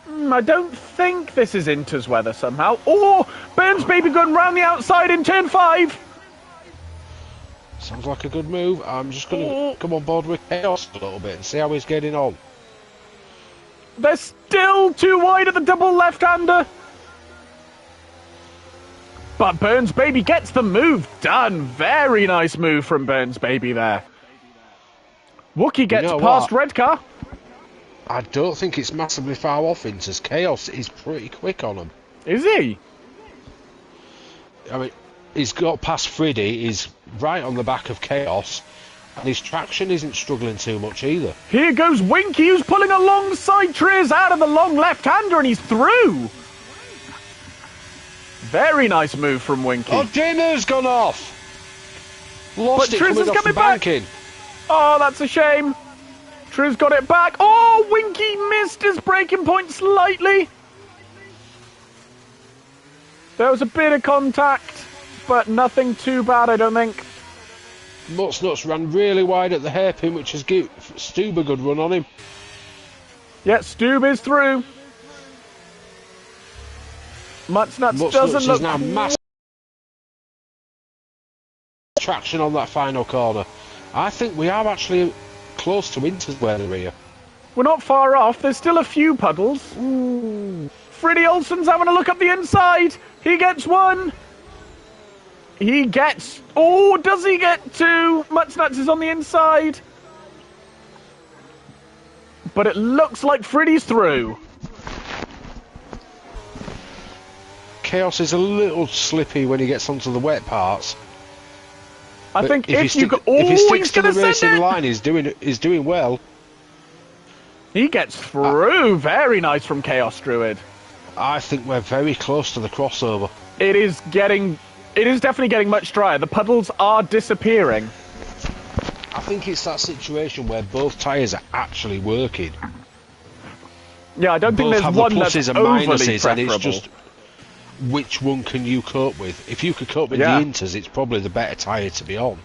[SPEAKER 1] I don't think this is Inter's weather somehow. Oh, Burns Baby going round the outside in turn 5.
[SPEAKER 2] Sounds like a good move. I'm just going to come on board with Chaos a little bit and see how he's getting on.
[SPEAKER 1] They're still too wide at the double left-hander. But Burns Baby gets the move done. Very nice move from Burns Baby there. Wookie gets past Red Car.
[SPEAKER 2] I don't think it's massively far off Inter's. Chaos is pretty quick on him.
[SPEAKER 1] Is he?
[SPEAKER 2] I mean, he's got past Friddy, he's right on the back of Chaos, and his traction isn't struggling too much either.
[SPEAKER 1] Here goes Winky, who's pulling alongside Triz out of the long left-hander, and he's through. Very nice move from Winky.
[SPEAKER 2] Oh, Dinner's gone off. Lost
[SPEAKER 1] but
[SPEAKER 2] it
[SPEAKER 1] Triz is
[SPEAKER 2] coming off
[SPEAKER 1] coming
[SPEAKER 2] the banking.
[SPEAKER 1] back. Oh, that's a shame. Triz got it back. Oh, Winky missed his braking point slightly. There was a bit of contact, but nothing too bad, I don't think.
[SPEAKER 2] Mutsnuts ran really wide at the hairpin, which has given Stoob a good run on him.
[SPEAKER 1] Yeah, Stoob is through. Mutsnuts doesn't look...
[SPEAKER 2] now massive traction on that final corner. I think we are actually close to Inter's weather here.
[SPEAKER 1] We're not far off. There's still a few puddles. Ooh. Friddy Olsen's having a look up the inside. He gets one. He gets... Oh, does he get two? Mutsnuts is on the inside. But it looks like Friddy's through.
[SPEAKER 2] Chaos is a little slippy when he gets onto the wet parts.
[SPEAKER 1] I think if you go...
[SPEAKER 2] if he sticks to the racing line, he's doing well.
[SPEAKER 1] He gets through. Very nice from Chaos Druid.
[SPEAKER 2] I think we're very close to the crossover.
[SPEAKER 1] It is definitely getting much drier. The puddles are disappearing.
[SPEAKER 2] I think it's that situation where both tyres are actually working.
[SPEAKER 1] Yeah, I don't think there's one that's overly preferable. And it's just
[SPEAKER 2] which one can you cope with? If you could cope with the Inters, it's probably the better tyre to be on.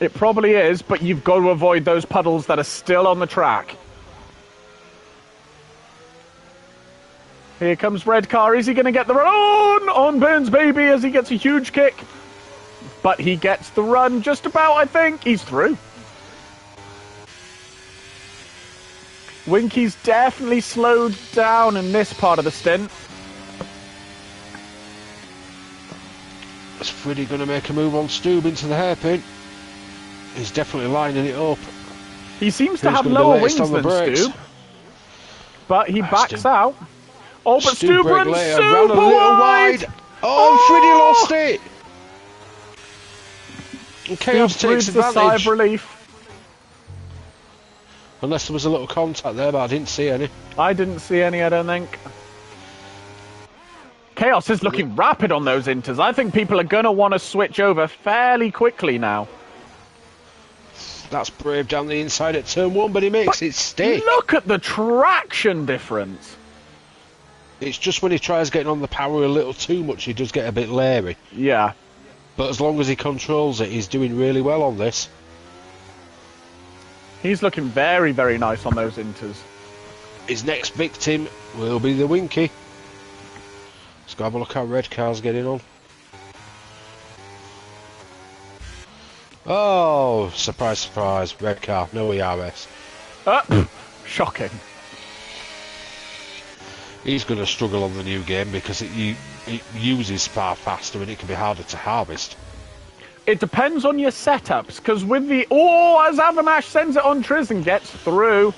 [SPEAKER 1] It probably is, but you've got to avoid those puddles that are still on the track. Here comes Red Car. Is he going to get the run on Burns Baby as he gets a huge kick? But he gets the run just about, I think. He's through. Winky's definitely slowed down in this part of the stint.
[SPEAKER 2] Is Friddy going to make a move on Stoob into the hairpin? He's definitely lining it up.
[SPEAKER 1] He seems to have lower wings than Stoob. But he backs out. Oh, but Stoob runs super wide.
[SPEAKER 2] Oh, Friddy lost it. And Chaos takes advantage.
[SPEAKER 1] Sigh of relief.
[SPEAKER 2] Unless there was a little contact there, but I didn't see any.
[SPEAKER 1] I didn't see any, I don't think. Chaos is looking rapid on those inters. I think people are going to want to switch over fairly quickly now.
[SPEAKER 2] That's Brave down the inside at turn 1, but he makes it stick.
[SPEAKER 1] Look at the traction difference.
[SPEAKER 2] It's just when he tries getting on the power a little too much, he does get a bit leery.
[SPEAKER 1] Yeah.
[SPEAKER 2] But as long as he controls it, he's doing really well on this.
[SPEAKER 1] He's looking very, very nice on those inters.
[SPEAKER 2] His next victim will be the Winky. Let's go have a look how red car's getting on. Oh, surprise, surprise, red car, no ERS.
[SPEAKER 1] Shocking.
[SPEAKER 2] He's going to struggle on the new game because it uses far faster and it can be harder to harvest.
[SPEAKER 1] It depends on your setups, because with the... Oh, as Avanash sends it on Triz and gets through.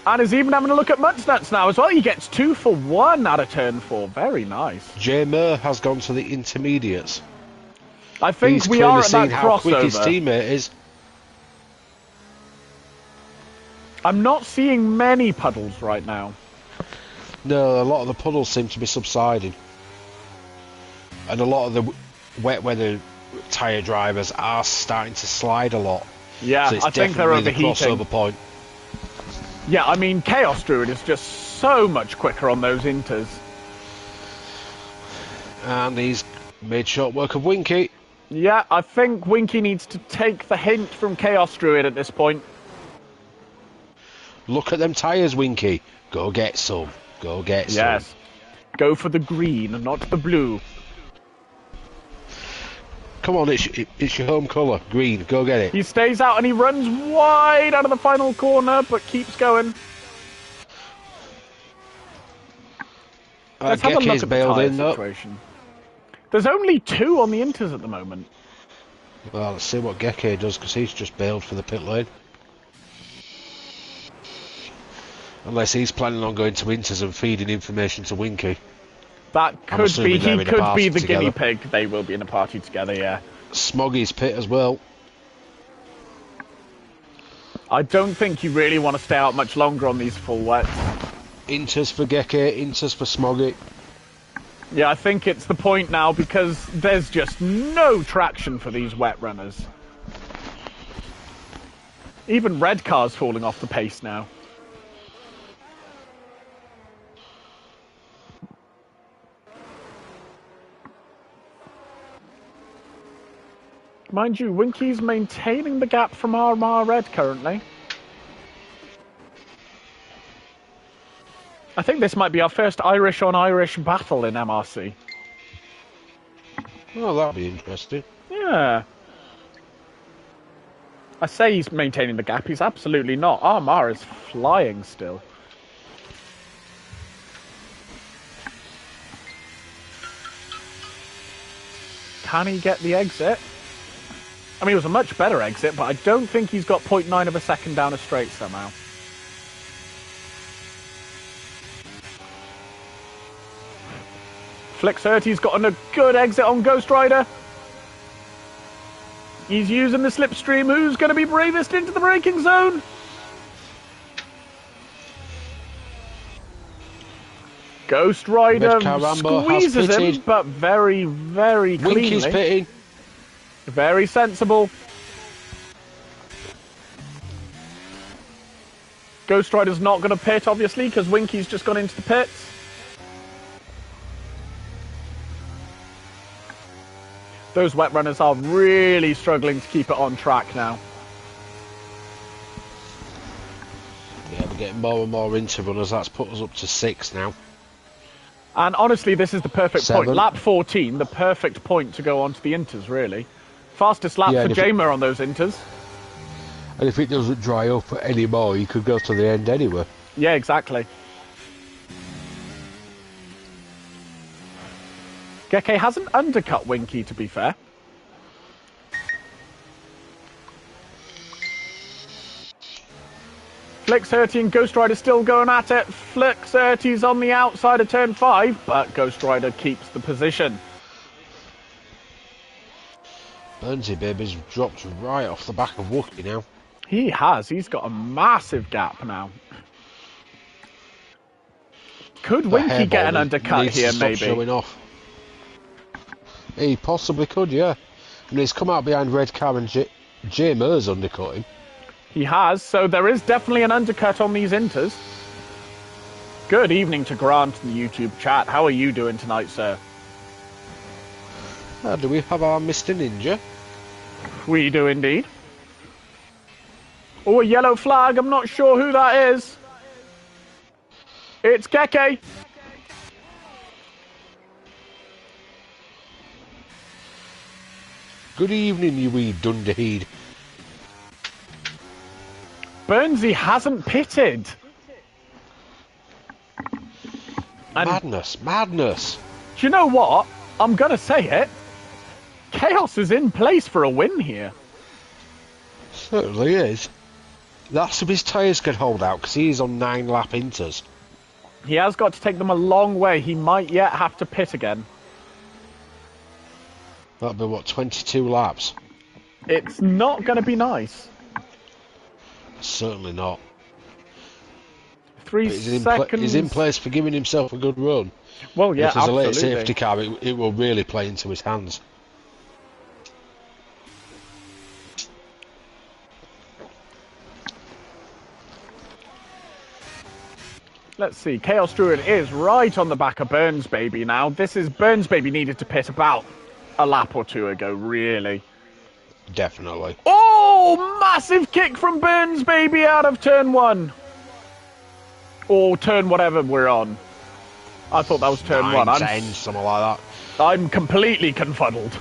[SPEAKER 1] And is even having a look at Mudsnuts now as well. He gets 2 for 1 out of turn 4. Very nice.
[SPEAKER 2] J Mer has gone to the intermediates.
[SPEAKER 1] I think
[SPEAKER 2] He's
[SPEAKER 1] we are at that
[SPEAKER 2] how quick his
[SPEAKER 1] crossover.
[SPEAKER 2] teammate is.
[SPEAKER 1] I'm not seeing many puddles right now.
[SPEAKER 2] No, a lot of the puddles seem to be subsiding. And a lot of the wet weather tyre drivers are starting to slide a lot.
[SPEAKER 1] Yeah,
[SPEAKER 2] so it's
[SPEAKER 1] I think they're
[SPEAKER 2] definitely the
[SPEAKER 1] overheating.
[SPEAKER 2] crossover point.
[SPEAKER 1] Yeah, I mean, Chaos Druid is just so much quicker on those inters.
[SPEAKER 2] And he's made short work of Winky.
[SPEAKER 1] Yeah, I think Winky needs to take the hint from Chaos Druid at this point.
[SPEAKER 2] Look at them tyres, Winky. Go get some. Go get some.
[SPEAKER 1] Yes. Go for the green, not the blue.
[SPEAKER 2] Come on, it's your home colour. Green. Go get it.
[SPEAKER 1] He stays out and he runs wide out of the final corner, but keeps going. Let's have a look at the tyre situation. There's only 2 on the inters at the moment.
[SPEAKER 2] Well, let's see what Geke does, because he's just bailed for the pit lane. Unless he's planning on going to inters and feeding information to Winky.
[SPEAKER 1] That could be, he could be the
[SPEAKER 2] together.
[SPEAKER 1] guinea pig. They will be in a party together, yeah.
[SPEAKER 2] Smoggy's pit as well.
[SPEAKER 1] I don't think you really want to stay out much longer on these full wets.
[SPEAKER 2] Inters for Geke, inters for Smoggy.
[SPEAKER 1] Yeah, I think it's the point now because there's just no traction for these wet runners. Even red car's falling off the pace now. Mind you, Winky's maintaining the gap from RMR Red currently. I think this might be our first Irish on Irish battle in MRC.
[SPEAKER 2] Oh, that'll be interesting.
[SPEAKER 1] Yeah. I say he's maintaining the gap, he's absolutely not. RMR is flying still. Can he get the exit? I mean, it was a much better exit, but I don't think he's got 0.9 of a second down a straight somehow. Flick30's gotten a good exit on Ghost Rider. He's using the slipstream. Who's going to be bravest into the braking zone? Ghost Rider squeezes him, but very, very cleanly.
[SPEAKER 2] Winky's pitting.
[SPEAKER 1] Very sensible. Ghost Rider's not going to pit, obviously, because Winky's just gone into the pits. Those wet runners are really struggling to keep it on track now.
[SPEAKER 2] Yeah, we're getting more and more into runners. That's put us up to 6 now.
[SPEAKER 1] And honestly, this is the perfect
[SPEAKER 2] 7.
[SPEAKER 1] point. Lap 14, the perfect point to go on to the inters, really. Fastest lap for Jamer on those inters.
[SPEAKER 2] And if it doesn't dry up anymore, you could go to the end anyway.
[SPEAKER 1] Yeah, exactly. Geke hasn't undercut Winky, to be fair. Flick30 and Ghost Rider still going at it. Flick30's on the outside of turn 5, but Ghost Rider keeps the position.
[SPEAKER 2] Burnsy Baby's dropped right off the back of Wookie now.
[SPEAKER 1] He has. He's got a massive gap now. Could Winky get an undercut here, maybe?
[SPEAKER 2] Showing off. He possibly could, yeah. And he's come out behind Red Car and J Mer's undercut him.
[SPEAKER 1] He has, so there is definitely an undercut on these inters. Good evening to Grant in the YouTube chat. How are you doing tonight, sir?
[SPEAKER 2] Do we have our Mr. Ninja?
[SPEAKER 1] We do indeed. Oh, a yellow flag. I'm not sure who that is. It's Keke.
[SPEAKER 2] Good evening, you wee dunderhead.
[SPEAKER 1] Burnsy hasn't pitted. And
[SPEAKER 2] Madness, madness.
[SPEAKER 1] do you know what? I'm going to say it. Chaos is in place for a win here.
[SPEAKER 2] Certainly is. That's if his tyres can hold out, because he's on 9-lap inters.
[SPEAKER 1] He has got to take them a long way. He might yet have to pit again.
[SPEAKER 2] That'll be, what, 22 laps?
[SPEAKER 1] It's not going to be nice.
[SPEAKER 2] Certainly not.
[SPEAKER 1] 3 seconds.
[SPEAKER 2] He's in place for giving himself a good run.
[SPEAKER 1] Well, yeah,
[SPEAKER 2] if there's
[SPEAKER 1] absolutely.
[SPEAKER 2] a late safety car, it will really play into his hands.
[SPEAKER 1] Let's see. Chaos Druid is right on the back of Burns Baby now. Burns Baby needed to pit about a lap or two ago, really.
[SPEAKER 2] Definitely.
[SPEAKER 1] Oh, massive kick from Burns Baby out of turn 1. Or turn whatever we're on. I thought that was turn
[SPEAKER 2] 9,
[SPEAKER 1] 1.
[SPEAKER 2] 10, something like
[SPEAKER 1] I'm completely confuddled.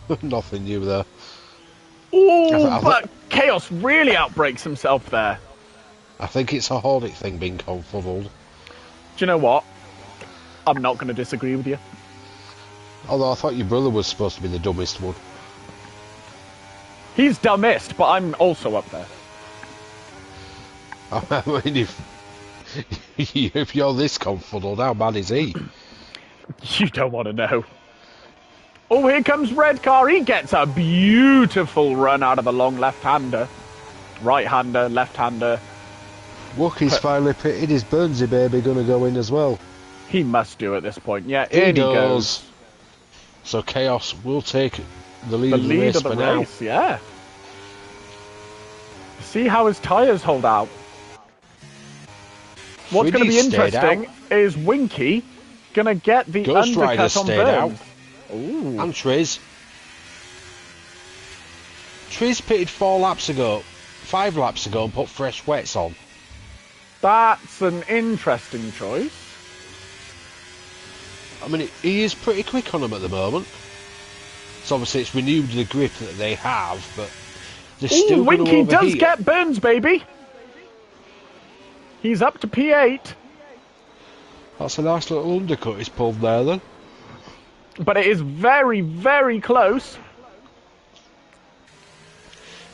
[SPEAKER 2] that. Nothing new there.
[SPEAKER 1] Oh, but Chaos really outbreaks himself there.
[SPEAKER 2] I think it's a Hornet thing being confuddled.
[SPEAKER 1] Do you know what? I'm not going to disagree with you.
[SPEAKER 2] Although I thought your brother was supposed to be the dumbest one.
[SPEAKER 1] He's dumbest, but I'm also up there.
[SPEAKER 2] I mean, if you're this confuddled, how bad is he?
[SPEAKER 1] You don't want to know. Oh, here comes Red Car. He gets a beautiful run out of the long left-hander. Right-hander, left-hander.
[SPEAKER 2] Wookie's finally pitted. Is Burnsy Baby going to go in as well?
[SPEAKER 1] He must do at this point. Yeah, in he goes.
[SPEAKER 2] So Chaos will take the lead of the race for now.
[SPEAKER 1] Yeah. See how his tyres hold out. What's going to be interesting is Winky going to get the
[SPEAKER 2] Ghost Rider
[SPEAKER 1] undercut on
[SPEAKER 2] stayed out.
[SPEAKER 1] Burns. Ooh.
[SPEAKER 2] And Triz. Triz pitted 5 laps ago and put fresh wets on.
[SPEAKER 1] That's an interesting choice.
[SPEAKER 2] I mean, he is pretty quick on them at the moment. So obviously it's renewed the grip that they have, but they're still going to overheat.
[SPEAKER 1] Winky does get Burns, baby. He's up to P8.
[SPEAKER 2] That's a nice little undercut he's pulled there then.
[SPEAKER 1] But it is very, very close.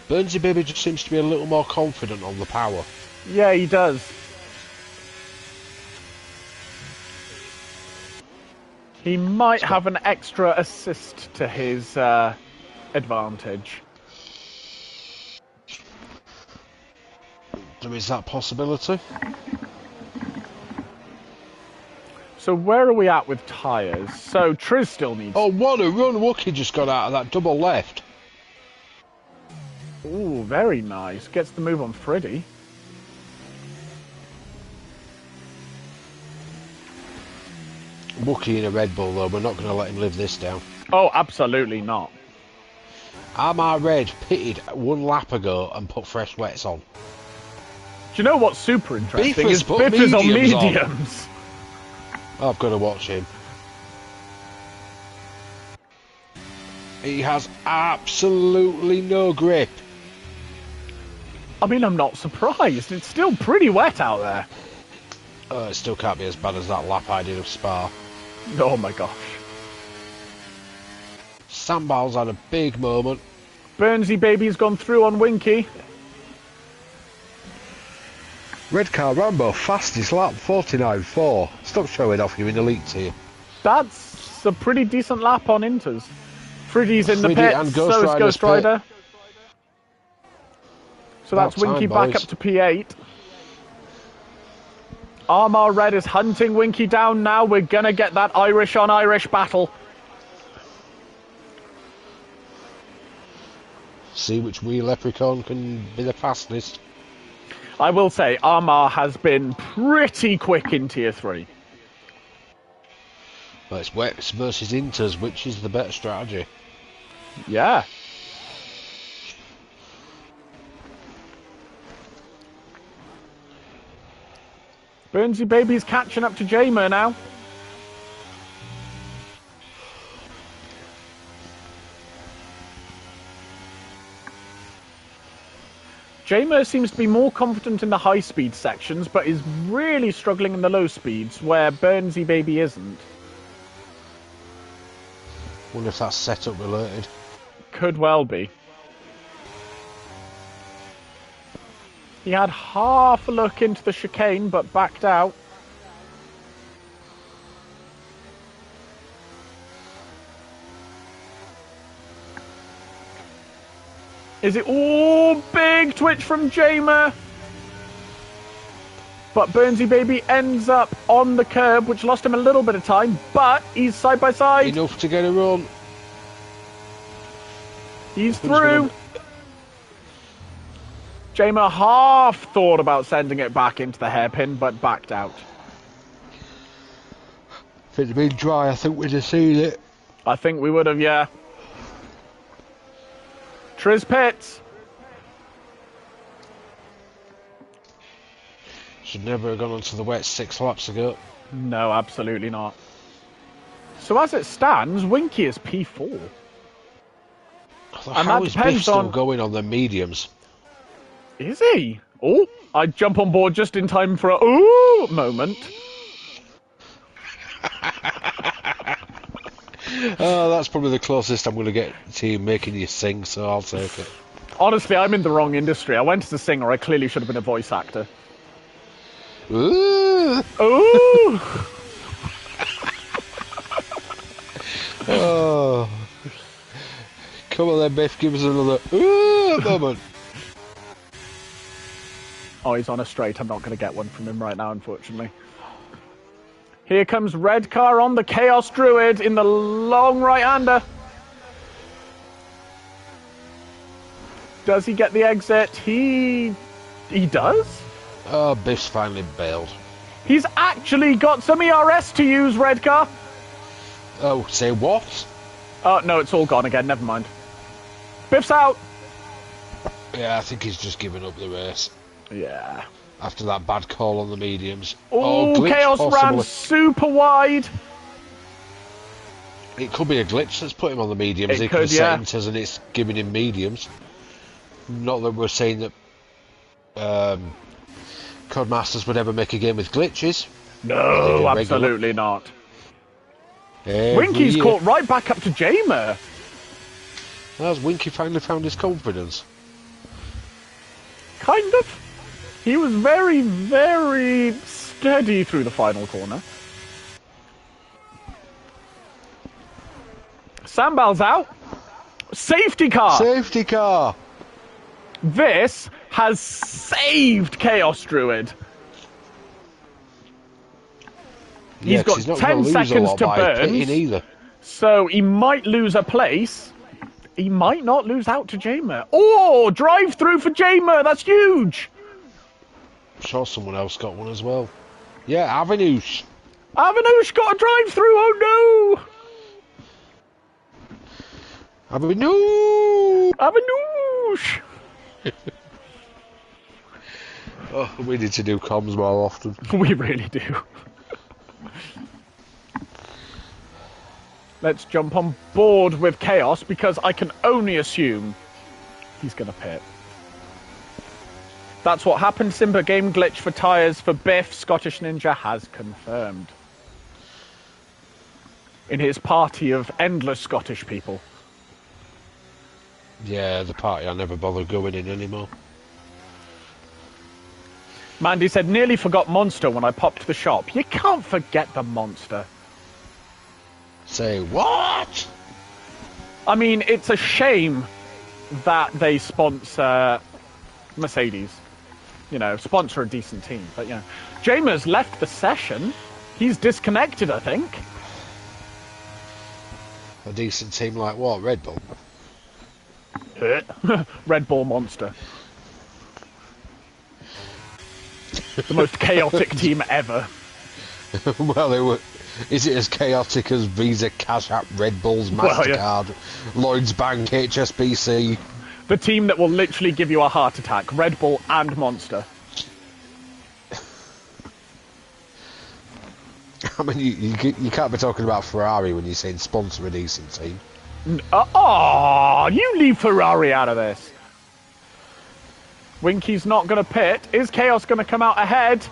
[SPEAKER 2] Burnsy Baby just seems to be a little more confident on the power.
[SPEAKER 1] Yeah, he does. He might have an extra assist to his advantage.
[SPEAKER 2] There is that possibility.
[SPEAKER 1] So where are we at with tyres? So Triz still needs...
[SPEAKER 2] Oh, what a run Wookie just got out of that double left.
[SPEAKER 1] Ooh, very nice. Gets the move on Freddy.
[SPEAKER 2] Wookie in a Red Bull though, we're not going to let him live this down.
[SPEAKER 1] Oh, absolutely not.
[SPEAKER 2] MR Red pitted 1 lap ago and put fresh wets on.
[SPEAKER 1] Do you know what's super interesting?
[SPEAKER 2] Biffers
[SPEAKER 1] on mediums.
[SPEAKER 2] I've got to watch him. He has absolutely no grip.
[SPEAKER 1] I mean, I'm not surprised. It's still pretty wet out there.
[SPEAKER 2] It still can't be as bad as that lap I did of Spa.
[SPEAKER 1] Oh my gosh.
[SPEAKER 2] Sandbal's had a big moment.
[SPEAKER 1] Burnsy Baby's gone through on Winky.
[SPEAKER 2] Red Car Rambo, fastest lap, 49.4. Stop showing off, you're in elite tier.
[SPEAKER 1] That's a pretty decent lap on Inters. Friddy's in the pit,
[SPEAKER 2] and
[SPEAKER 1] so is Ghost Rider. So that's Winky back up to P8. Armor Red is hunting Winky down now. We're going to get that Irish on Irish battle.
[SPEAKER 2] See which wee leprechaun can be the fastest.
[SPEAKER 1] I will say, Armor has been pretty quick in Tier 3.
[SPEAKER 2] Well, it's Wets versus Inters, which is the better strategy?
[SPEAKER 1] Yeah. Burnsy Baby's catching up to Jamer now. Jamer seems to be more confident in the high-speed sections, but is really struggling in the low speeds, where Burnsy Baby isn't.
[SPEAKER 2] Wonder if that's setup related.
[SPEAKER 1] Could well be. He had half a look into the chicane, but backed out. Is it... Oh, big twitch from Jamer. But Burnsy Baby ends up on the curb, which lost him a little bit of time, but he's side by side.
[SPEAKER 2] Enough to get a run.
[SPEAKER 1] He's through. Jamer half thought about sending it back into the hairpin, but backed out.
[SPEAKER 2] If it'd been dry, I think we'd have seen it.
[SPEAKER 1] I think we would have, yeah. Triz Pitts.
[SPEAKER 2] Should never have gone onto the wet 6 laps ago.
[SPEAKER 1] No, absolutely not. So as it stands, Winky is P4.
[SPEAKER 2] And how is Biff still going on the mediums?
[SPEAKER 1] Is he? Oh, I jump on board just in time for a ooh moment.
[SPEAKER 2] Oh, that's probably the closest I'm going to get to you making you sing, so I'll take it.
[SPEAKER 1] Honestly, I'm in the wrong industry. I went as a singer. I clearly should have been a voice actor.
[SPEAKER 2] Ooh!
[SPEAKER 1] Ooh!
[SPEAKER 2] Oh. Come on then, Biff, give us another ooh moment.
[SPEAKER 1] Oh, he's on a straight. I'm not going to get one from him right now, unfortunately. Here comes Red Car on the Chaos Druid in the long right-hander. Does he get the exit? He does?
[SPEAKER 2] Oh, Biff's finally bailed.
[SPEAKER 1] He's actually got some ERS to use, Red Car.
[SPEAKER 2] Oh, say what?
[SPEAKER 1] Oh, no, it's all gone again. Never mind. Biff's out.
[SPEAKER 2] Yeah, I think he's just given up the race.
[SPEAKER 1] Yeah.
[SPEAKER 2] After that bad call on the mediums.
[SPEAKER 1] Oh, Chaos ran super wide.
[SPEAKER 2] It could be a glitch that's put him on the mediums.
[SPEAKER 1] It could, yeah.
[SPEAKER 2] Settings and it's giving him mediums. Not that we're saying that Codemasters would ever make a game with glitches.
[SPEAKER 1] No, absolutely not. Winky's caught right back up to Jamer.
[SPEAKER 2] Has Winky finally found his confidence?
[SPEAKER 1] Kind of. He was very, very steady through the final corner. Sambal's out. Safety car.
[SPEAKER 2] Safety car.
[SPEAKER 1] This has saved Chaos Druid.
[SPEAKER 2] Yeah,
[SPEAKER 1] he's got 10 seconds to burn.
[SPEAKER 2] Either.
[SPEAKER 1] So he might lose a place. He might not lose out to Jamer. Oh, drive through for Jamer. That's huge.
[SPEAKER 2] I'm sure someone else got one as well. Yeah, Avenoosh.
[SPEAKER 1] Avenoosh got a drive through. Oh
[SPEAKER 2] no. Avenoosh.
[SPEAKER 1] Avenoosh.
[SPEAKER 2] Oh, we need to do comms more often.
[SPEAKER 1] We really do. Let's jump on board with Chaos, because I can only assume he's going to pit. That's what happened. Simba game glitch for tyres for Biff. Scottish Ninja has confirmed. In his party of endless Scottish people.
[SPEAKER 2] Yeah, the party I never bother going in anymore.
[SPEAKER 1] Mandy said, nearly forgot Monster when I popped the shop. You can't forget the Monster.
[SPEAKER 2] Say what?
[SPEAKER 1] I mean, it's a shame that they sponsor Mercedes. You know, sponsor a decent team. But, yeah. Jamer's left the session. He's disconnected, I think.
[SPEAKER 2] A decent team like what? Red Bull?
[SPEAKER 1] Red Bull Monster. The most chaotic team ever.
[SPEAKER 2] Well, they were. Is it as chaotic as Visa, Cash App, Red Bulls, MasterCard, Lloyds Bank, HSBC?
[SPEAKER 1] The team that will literally give you a heart attack. Red Bull and Monster.
[SPEAKER 2] I mean, you can't be talking about Ferrari when you're saying sponsor a decent team.
[SPEAKER 1] Oh, you leave Ferrari out of this. Winky's not going to pit. Is Chaos going to come out ahead?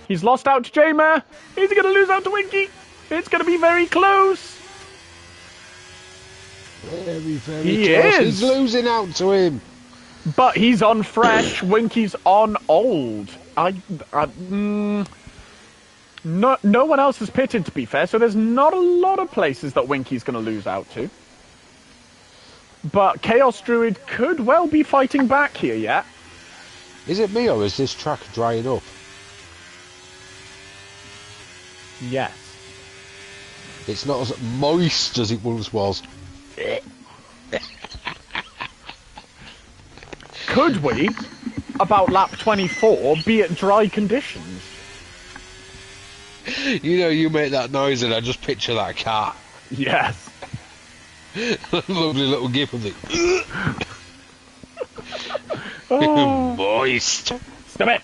[SPEAKER 1] He's lost out to Jamer. Is he going to lose out to Winky? It's going to be very close.
[SPEAKER 2] Very, very
[SPEAKER 1] he
[SPEAKER 2] close.
[SPEAKER 1] Is.
[SPEAKER 2] He's losing out to him.
[SPEAKER 1] But he's on fresh. Winky's on old. No one else has pitted, to be fair, so there's not a lot of places that Winky's going to lose out to. But Chaos Druid could well be fighting back here yet.
[SPEAKER 2] Is it me, or is this track drying up?
[SPEAKER 1] Yes.
[SPEAKER 2] It's not as moist as it once was.
[SPEAKER 1] Could we, about lap 24, be at dry conditions?
[SPEAKER 2] You know, you make that noise and I just picture that cat.
[SPEAKER 1] Yes.
[SPEAKER 2] Lovely little gif of it. Moist.
[SPEAKER 1] Stop it.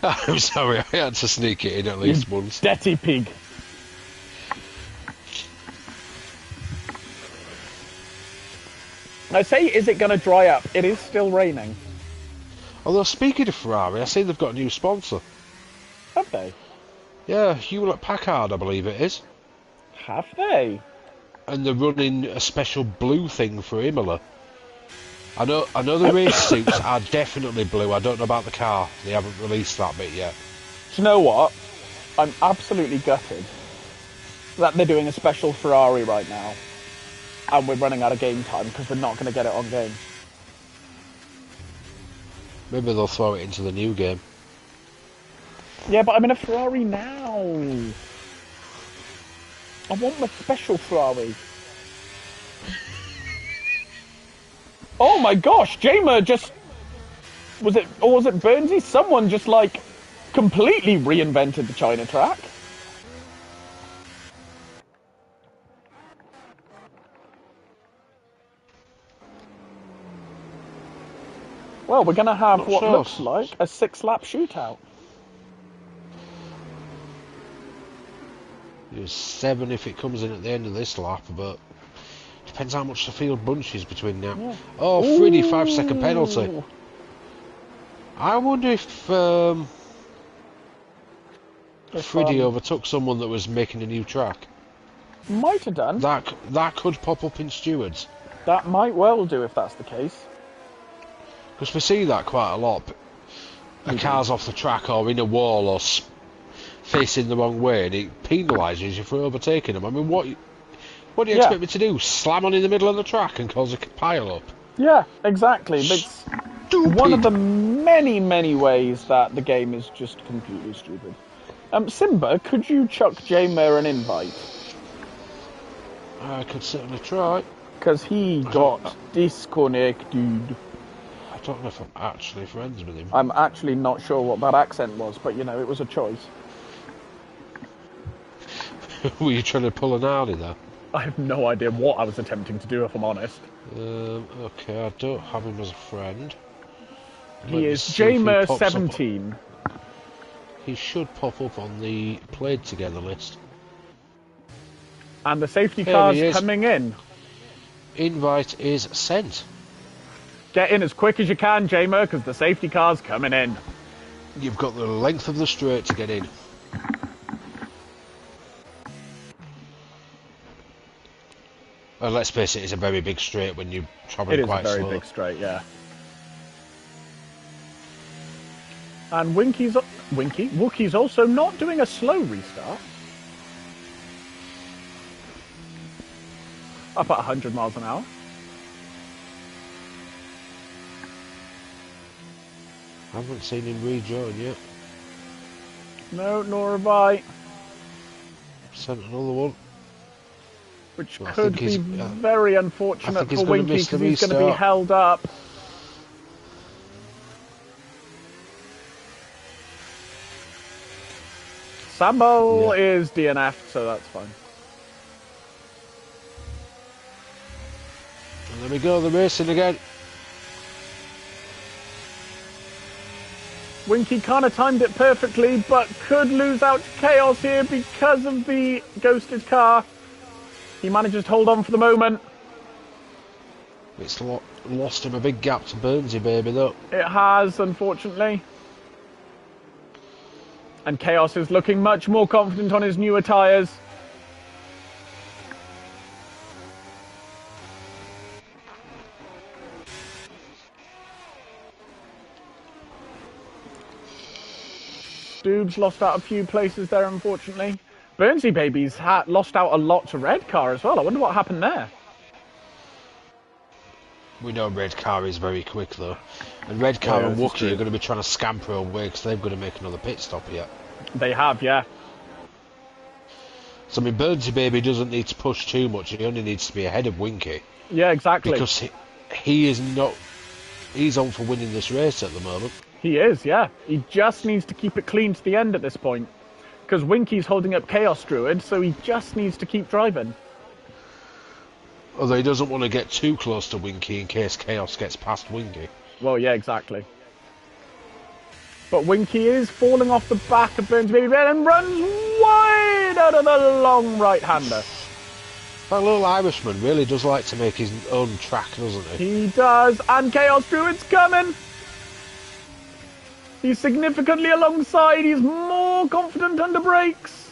[SPEAKER 2] I'm sorry, I had to sneak it in at least once.
[SPEAKER 1] Dirty pig. I say, is it going to dry up? It is still raining.
[SPEAKER 2] Although, speaking of Ferrari, I see they've got a new sponsor.
[SPEAKER 1] Have they?
[SPEAKER 2] Yeah, Hewlett-Packard, I believe it is.
[SPEAKER 1] Have they?
[SPEAKER 2] And they're running a special blue thing for Imola. I know the race suits are definitely blue. I don't know about the car. They haven't released that bit yet.
[SPEAKER 1] Do you know what? I'm absolutely gutted that they're doing a special Ferrari right now. And we're running out of game time because we're not going to get it on game.
[SPEAKER 2] Maybe they'll throw it into the new game.
[SPEAKER 1] Yeah, but I'm in a Ferrari now. I want my special Ferrari. Oh my gosh, Jamer just... Was it Burnsy? Someone just, like, completely reinvented the China track. Well, we're going to have what looks like a 6-lap shootout.
[SPEAKER 2] There's 7 if it comes in at the end of this lap, but depends how much the field bunches between now.
[SPEAKER 1] Yeah.
[SPEAKER 2] Oh, Freddy, 5-second penalty. I wonder if Freddy overtook someone that was making a new track.
[SPEAKER 1] Might have done.
[SPEAKER 2] That could pop up in stewards.
[SPEAKER 1] That might well do if that's the case.
[SPEAKER 2] Because we see that quite a lot. A car's off the track or in a wall or facing the wrong way, and it penalises you for overtaking them. I mean, what do you expect me to do? Slam on in the middle of the track and cause a pile up?
[SPEAKER 1] Yeah, exactly. It's one of the many, many ways that the game is just completely stupid. Simba, could you chuck Jamer an invite?
[SPEAKER 2] I could certainly try.
[SPEAKER 1] Because he got disconnected.
[SPEAKER 2] I don't know if I'm actually friends with him.
[SPEAKER 1] I'm actually not sure what that accent was, but, you know, it was a choice.
[SPEAKER 2] Were you trying to pull an Arnie there?
[SPEAKER 1] I have no idea what I was attempting to do, if I'm honest.
[SPEAKER 2] Okay, I don't have him as a friend.
[SPEAKER 1] He is Jamer17.
[SPEAKER 2] He should pop up on the played together list.
[SPEAKER 1] And the safety car's coming in.
[SPEAKER 2] Invite is sent.
[SPEAKER 1] Get in as quick as you can, Jamer, because the safety car's coming in.
[SPEAKER 2] You've got the length of the straight to get in. Well, let's face it, it's a very big straight when you're travelling quite slow.
[SPEAKER 1] It is a very big straight, yeah. And Wookie's also not doing a slow restart. Up at 100 miles an hour.
[SPEAKER 2] I haven't seen him rejoin yet.
[SPEAKER 1] No, nor have I.
[SPEAKER 2] Sent another one.
[SPEAKER 1] Which could be very unfortunate for Winky because he's going to be held up. Sambo is DNF'd, so that's fine.
[SPEAKER 2] And there we go, the racing again.
[SPEAKER 1] Winky kind of timed it perfectly, but could lose out to Chaos here because of the ghosted car. He manages to hold on for the moment.
[SPEAKER 2] It's lost him a big gap to Burnsy Baby, though.
[SPEAKER 1] It has, unfortunately. And Chaos is looking much more confident on his newer tyres. Stoob's lost out a few places there, unfortunately. Burnsy Baby's lost out a lot to Red Car as well. I wonder what happened there.
[SPEAKER 2] We know Red Car is very quick, though. And Red Car and Wookie are going to be trying to scamper away because they're going to make another pit stop here.
[SPEAKER 1] They have, yeah.
[SPEAKER 2] So, I mean, Burnsy Baby doesn't need to push too much. He only needs to be ahead of Winky.
[SPEAKER 1] Yeah, exactly.
[SPEAKER 2] Because he is not... He's on for winning this race at the moment.
[SPEAKER 1] He is, yeah. He just needs to keep it clean to the end at this point. Because Winky's holding up Chaos Druid, so he just needs to keep driving.
[SPEAKER 2] Although he doesn't want to get too close to Winky in case Chaos gets past Winky.
[SPEAKER 1] Well, yeah, exactly. But Winky is falling off the back of Burnsy Baby and runs wide out of the long right-hander.
[SPEAKER 2] That little Irishman really does like to make his own track, doesn't he?
[SPEAKER 1] He does, and Chaos Druid's coming. He's significantly alongside. He's more confident under brakes.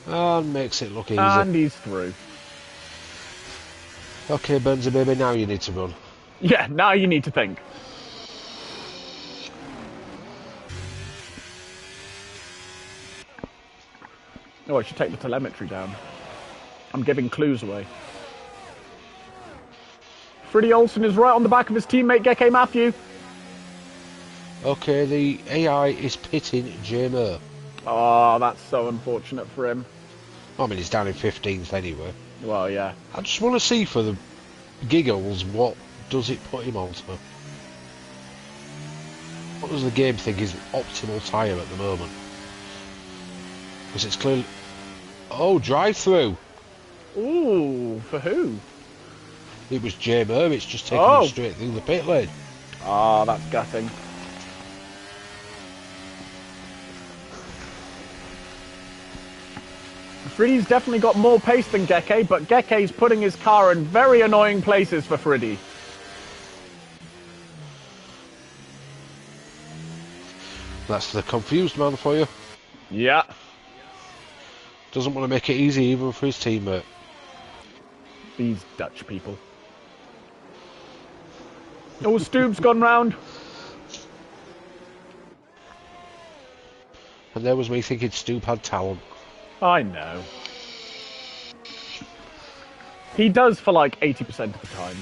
[SPEAKER 2] And makes it look easy.
[SPEAKER 1] And he's through.
[SPEAKER 2] Okay, Burnsy Baby, now you need to run.
[SPEAKER 1] Yeah, now you need to think. Oh, I should take the telemetry down. I'm giving clues away. Freddie Olsen is right on the back of his teammate Geke Matthew.
[SPEAKER 2] Okay, the AI is pitting J-Mer.
[SPEAKER 1] Oh, that's so unfortunate for him.
[SPEAKER 2] I mean, he's down in 15th anyway.
[SPEAKER 1] Well, yeah.
[SPEAKER 2] I just want to see for the giggles, what does it put him onto? What does the game think is optimal tyre at the moment? Because it's clearly... Oh, drive-through!
[SPEAKER 1] Ooh, for who?
[SPEAKER 2] It was J-Mer, it's just taking him straight through the pit lane.
[SPEAKER 1] Ah, that's gutting. Friddy's definitely got more pace than Geke, but Geke's putting his car in very annoying places for Friddy.
[SPEAKER 2] That's the confused man for you.
[SPEAKER 1] Yeah.
[SPEAKER 2] Doesn't want to make it easy even for his teammate.
[SPEAKER 1] These Dutch people. Oh, Stoop's gone round.
[SPEAKER 2] And there was me thinking Stoop had talent.
[SPEAKER 1] I know. He does for like 80% of the time.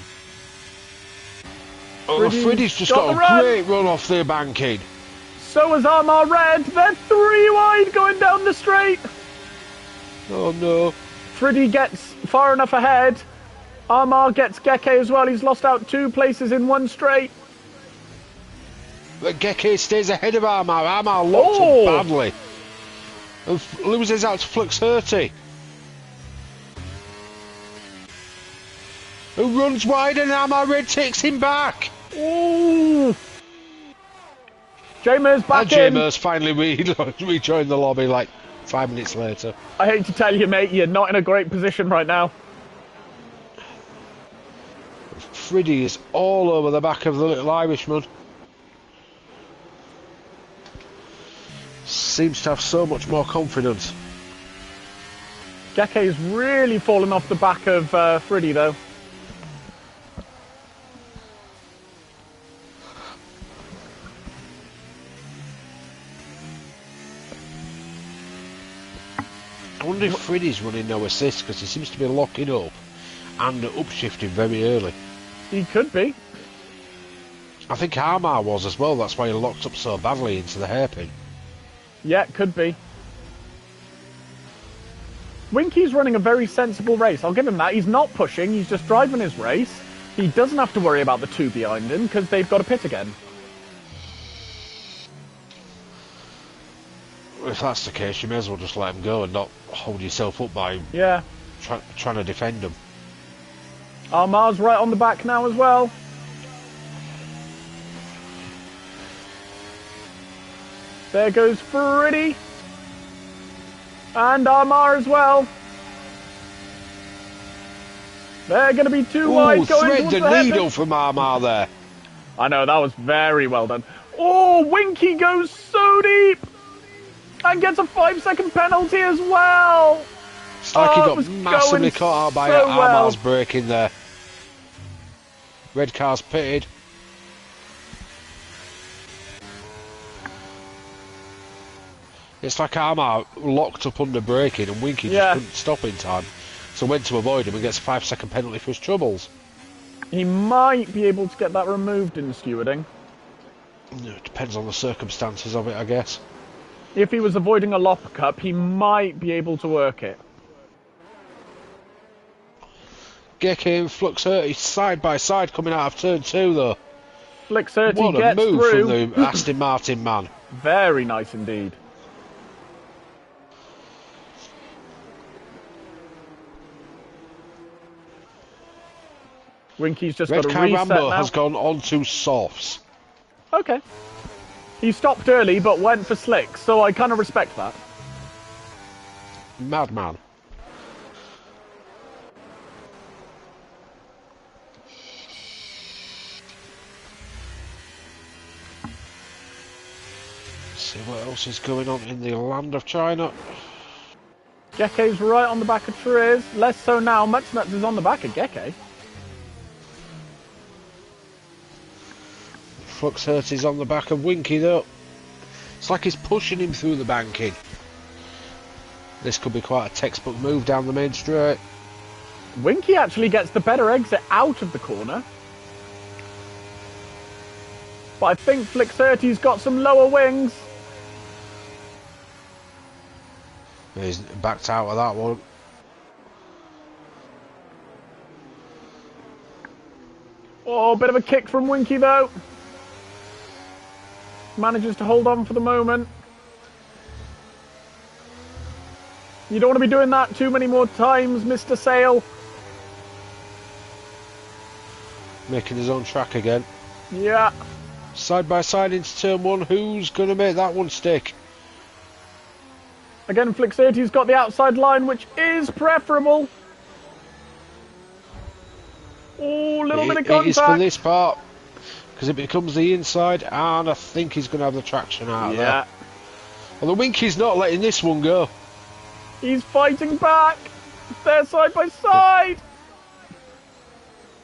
[SPEAKER 2] Oh, Friddy's just got a great run off the banking.
[SPEAKER 1] So has Armar Red. They're 3 wide going down the straight.
[SPEAKER 2] Oh no.
[SPEAKER 1] Friddy gets far enough ahead. Armar gets Geke as well. He's lost out 2 places in 1 straight.
[SPEAKER 2] But Geke stays ahead of Armar. Armar locked up badly. And loses out to Flux Hurty. Who runs wide and Armar Red takes him back.
[SPEAKER 1] Ooh. J-Mer's back in.
[SPEAKER 2] And J-Mer's finally rejoined the lobby like 5 minutes later.
[SPEAKER 1] I hate to tell you, mate, you're not in a great position right now.
[SPEAKER 2] Friddy is all over the back of the little Irishman. Seems to have so much more confidence.
[SPEAKER 1] Geke's really fallen off the back of Friddy, though.
[SPEAKER 2] I wonder if Friddy's running no assist because he seems to be locking up and upshifting very early.
[SPEAKER 1] He could be.
[SPEAKER 2] I think Armar was as well, that's why he locked up so badly into the hairpin.
[SPEAKER 1] Yeah, could be. Winky's running a very sensible race. I'll give him that. He's not pushing. He's just driving his race. He doesn't have to worry about the 2 behind him because they've got a pit again.
[SPEAKER 2] If that's the case, you may as well just let him go and not hold yourself up by trying to defend him.
[SPEAKER 1] Armar's right on the back now as well. There goes Prix. And Armar as well. They're going to be too wide going
[SPEAKER 2] thread
[SPEAKER 1] towards
[SPEAKER 2] the
[SPEAKER 1] the
[SPEAKER 2] needle
[SPEAKER 1] hairpin.
[SPEAKER 2] from Armar there.
[SPEAKER 1] I know, that was very well done. Oh, Winky goes so deep. And gets a 5-second penalty as well.
[SPEAKER 2] It's like he
[SPEAKER 1] it
[SPEAKER 2] got
[SPEAKER 1] was
[SPEAKER 2] massively
[SPEAKER 1] going
[SPEAKER 2] caught out by
[SPEAKER 1] so
[SPEAKER 2] Armar's
[SPEAKER 1] well.
[SPEAKER 2] braking there. Red car's pitted. It's like Armar locked up under braking and Winky just couldn't stop in time. So went to avoid him and gets a 5-second penalty for his troubles.
[SPEAKER 1] He might be able to get that removed in stewarding.
[SPEAKER 2] It depends on the circumstances of it, I guess.
[SPEAKER 1] If he was avoiding a lop cup, he might be able to work it.
[SPEAKER 2] Gecko and Flux Hurty side by side coming out of turn 2 though.
[SPEAKER 1] Flux Hurty
[SPEAKER 2] What a
[SPEAKER 1] gets
[SPEAKER 2] move
[SPEAKER 1] through.
[SPEAKER 2] from the Aston Martin man.
[SPEAKER 1] Very nice indeed. Winky's just got
[SPEAKER 2] Red
[SPEAKER 1] a
[SPEAKER 2] car
[SPEAKER 1] reset
[SPEAKER 2] Rambo
[SPEAKER 1] now.
[SPEAKER 2] has gone on to softs.
[SPEAKER 1] Okay. He stopped early but went for slicks, so I kind of respect that.
[SPEAKER 2] Madman. See what else is going on in the land of China.
[SPEAKER 1] Gecko's right on the back of Triz. Less so now. Mutsnuts is on the back of Gecko.
[SPEAKER 2] Flux Hurty's on the back of Winky though. It's like he's pushing him through the banking. This could be quite a textbook move down the main straight.
[SPEAKER 1] Winky actually gets the better exit out of the corner. But I think Flux Hurty's got some lower wings.
[SPEAKER 2] He's backed out of that one.
[SPEAKER 1] Oh, bit of a kick from Winky though. Manages to hold on for the moment. You don't want to be doing that too many more times, Mr. Sale.
[SPEAKER 2] Making his own track again.
[SPEAKER 1] Yeah.
[SPEAKER 2] Side by side into turn 1. Who's going to make that one stick?
[SPEAKER 1] Again, Flux Hurty's got the outside line, which is preferable. Oh, little bit of contact.
[SPEAKER 2] It is for this part. Because it becomes the inside, and I think he's going to have the traction out of there. Well, the Winky's not letting this one go.
[SPEAKER 1] He's fighting back. They're side by side.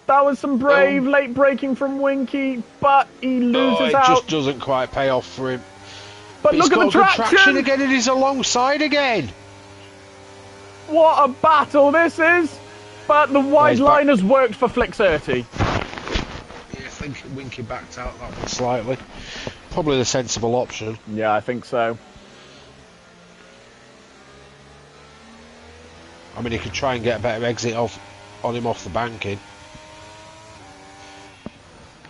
[SPEAKER 1] That was some brave late braking from Winky, but he loses out.
[SPEAKER 2] It just doesn't quite pay off for him.
[SPEAKER 1] But look at the traction
[SPEAKER 2] again, and he's alongside again.
[SPEAKER 1] What a battle this is. But the wide line has worked for Flux Hurty.
[SPEAKER 2] Yeah, I think Winky backed out that one slightly. Probably the sensible option.
[SPEAKER 1] Yeah, I think so.
[SPEAKER 2] I mean, he could try and get a better exit on him off the banking.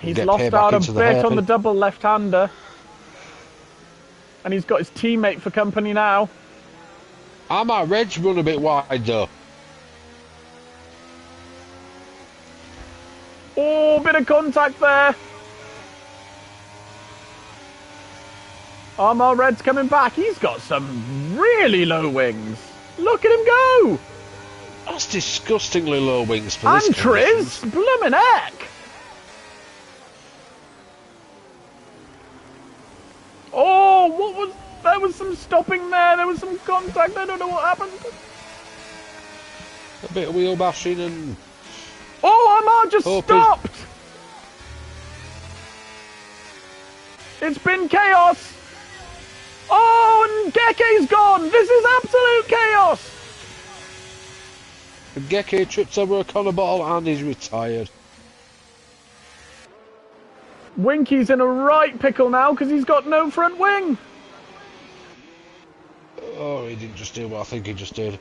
[SPEAKER 1] He's lost out a bit on the double left-hander. And he's got his teammate for company now.
[SPEAKER 2] Armar Red's run a bit wide though.
[SPEAKER 1] Oh, bit of contact there. Armar Red's coming back. He's got some really low wings. Look at him go.
[SPEAKER 2] That's disgustingly low wings for this.
[SPEAKER 1] And Triz, bloomin' heck. Oh, what was... There was some stopping there. There was some contact. I don't know what happened.
[SPEAKER 2] A bit of wheel bashing and...
[SPEAKER 1] Oh, Armar just stopped. It's been chaos. Oh, and Geke's gone. This is absolute chaos.
[SPEAKER 2] Gecko trips over a Connor bottle and he's retired.
[SPEAKER 1] Winky's in a right pickle now because he's got no front wing.
[SPEAKER 2] Oh, he didn't just do what I think he just did.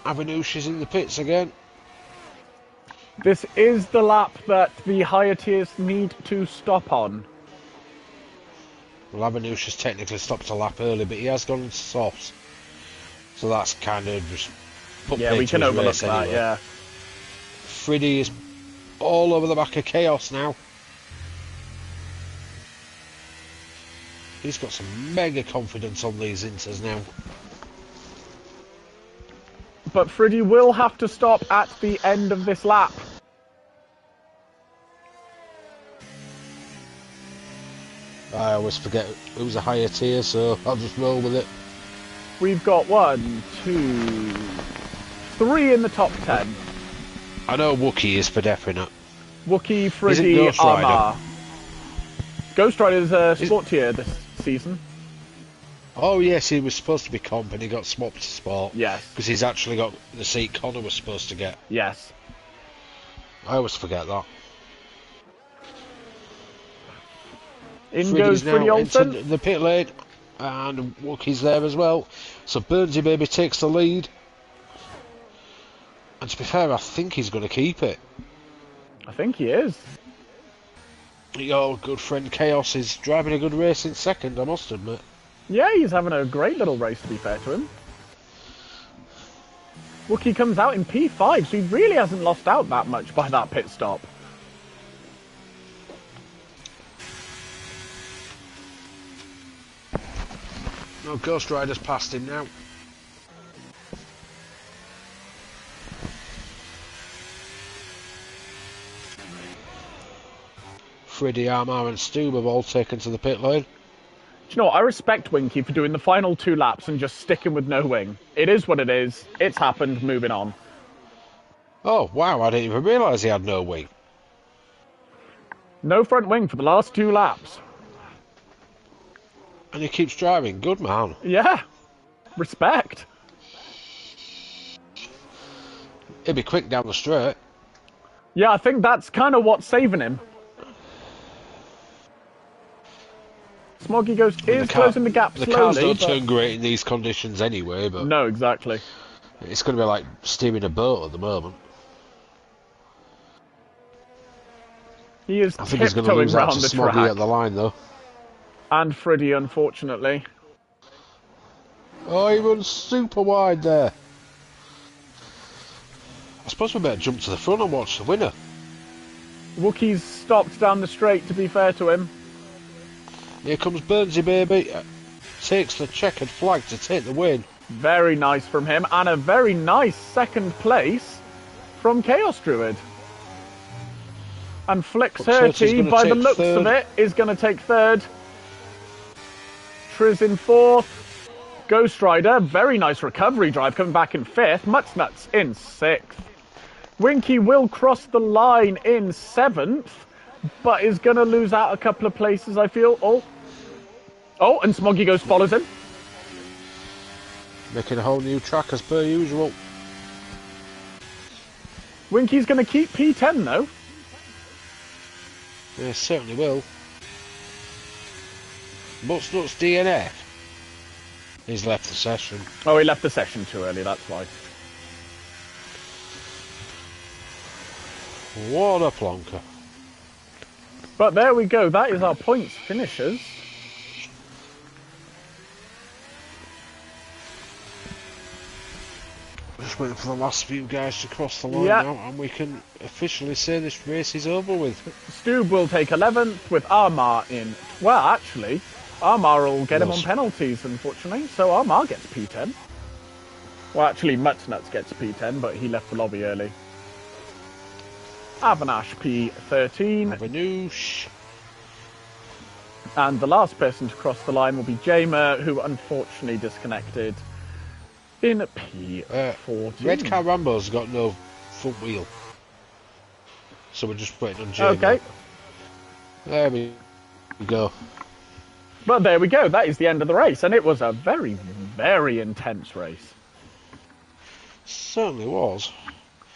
[SPEAKER 2] Avenouche is in the pits again.
[SPEAKER 1] This is the lap that the higher tiers need to stop on.
[SPEAKER 2] Well, Avenouche has technically stopped a lap early, but he has gone into softs. So that's kind of just put
[SPEAKER 1] we can overlook that,
[SPEAKER 2] anyway.
[SPEAKER 1] yeah.
[SPEAKER 2] Freddie is all over the back of Chaos now. He's got some mega confidence on these Inters now.
[SPEAKER 1] But Friddy will have to stop at the end of this lap.
[SPEAKER 2] I always forget who's a higher tier, so I'll just roll with it.
[SPEAKER 1] We've got 1, 2, 3 in the top 10.
[SPEAKER 2] I know Wookiee is for definite.
[SPEAKER 1] Wookiee, Friddy, Armar. Ghost Rider's a
[SPEAKER 2] Is-
[SPEAKER 1] sport tier this season.
[SPEAKER 2] Oh yes, he was supposed to be comp and he got swapped to sport.
[SPEAKER 1] Yes.
[SPEAKER 2] Because he's actually got the seat Connor was supposed to get.
[SPEAKER 1] Yes.
[SPEAKER 2] I always forget that.
[SPEAKER 1] In goes
[SPEAKER 2] now
[SPEAKER 1] Friddy
[SPEAKER 2] into
[SPEAKER 1] Olsen.
[SPEAKER 2] the pit lane, and Wookiee's there as well. So Burnsy Baby takes the lead. And to be fair, I think he's going to keep it.
[SPEAKER 1] I think he is.
[SPEAKER 2] Your good friend Chaos is driving a good race in second, I must admit.
[SPEAKER 1] Yeah, he's having a great little race, to be fair to him. Wookiee comes out in P5, so he really hasn't lost out that much by that pit stop.
[SPEAKER 2] No, Ghost Rider's passed him now. Friddy, Armar and Stoob have all taken to the pit lane.
[SPEAKER 1] Do you know what? I respect Winky for doing the final 2 laps and just sticking with no wing. It is what it is. It's happened. Moving on.
[SPEAKER 2] Oh, wow, I didn't even realise he had no wing.
[SPEAKER 1] No front wing for the last 2 laps.
[SPEAKER 2] And he keeps driving. Good man.
[SPEAKER 1] Yeah. Respect.
[SPEAKER 2] He'll be quick down the straight.
[SPEAKER 1] Yeah, I think that's kind of what's saving him. Smoggy is closing the gap slowly.
[SPEAKER 2] The cars don't turn great in these conditions anyway, but...
[SPEAKER 1] No, exactly.
[SPEAKER 2] It's going to be like steering a boat at the moment.
[SPEAKER 1] He is
[SPEAKER 2] I think he's going to
[SPEAKER 1] tiptoeing
[SPEAKER 2] lose out
[SPEAKER 1] round
[SPEAKER 2] to
[SPEAKER 1] the
[SPEAKER 2] Smoggy
[SPEAKER 1] track.
[SPEAKER 2] at the line, though.
[SPEAKER 1] And Friddy, unfortunately.
[SPEAKER 2] Oh, he runs super wide there. I suppose we better jump to the front and watch the winner.
[SPEAKER 1] Wookiee's stopped down the straight, to be fair to him.
[SPEAKER 2] Here comes Burnsy Baby. Takes the checkered flag to take the win.
[SPEAKER 1] Very nice from him. And a very nice second place from Chaos Druid. And Flix30, by the looks of it, is going to take third. Triz in fourth. Ghost Rider, very nice recovery drive, coming back in fifth. Mutsnuts in sixth. Winky will cross the line in seventh, but is going to lose out a couple of places, I feel. Oh, and Smoggy follows him.
[SPEAKER 2] Making a whole new track as per usual.
[SPEAKER 1] Winky's going to keep P10, though.
[SPEAKER 2] Yeah, certainly will. Mutsnuts DNF. He's left the session.
[SPEAKER 1] Oh, he left the session too early, that's why.
[SPEAKER 2] What a plonker.
[SPEAKER 1] But there we go, that is our points finishers.
[SPEAKER 2] Just waiting for the last few guys to cross the line now, and we can officially say this race is over with.
[SPEAKER 1] Stoob will take 11th with Armar in... Well, actually, Armar will get him on penalties, unfortunately, so Armar gets P10. Well, actually, Mutsnuts gets P10, but he left the lobby early. Avanash P13.
[SPEAKER 2] Avanoosh.
[SPEAKER 1] And the last person to cross the line will be Jamer, who unfortunately disconnected in P14.
[SPEAKER 2] Red Car Rambo's got no front wheel. So we're just waiting on Jamer.
[SPEAKER 1] Okay.
[SPEAKER 2] There we go.
[SPEAKER 1] But there we go, that is the end of the race, and it was a very, very intense race.
[SPEAKER 2] Certainly was.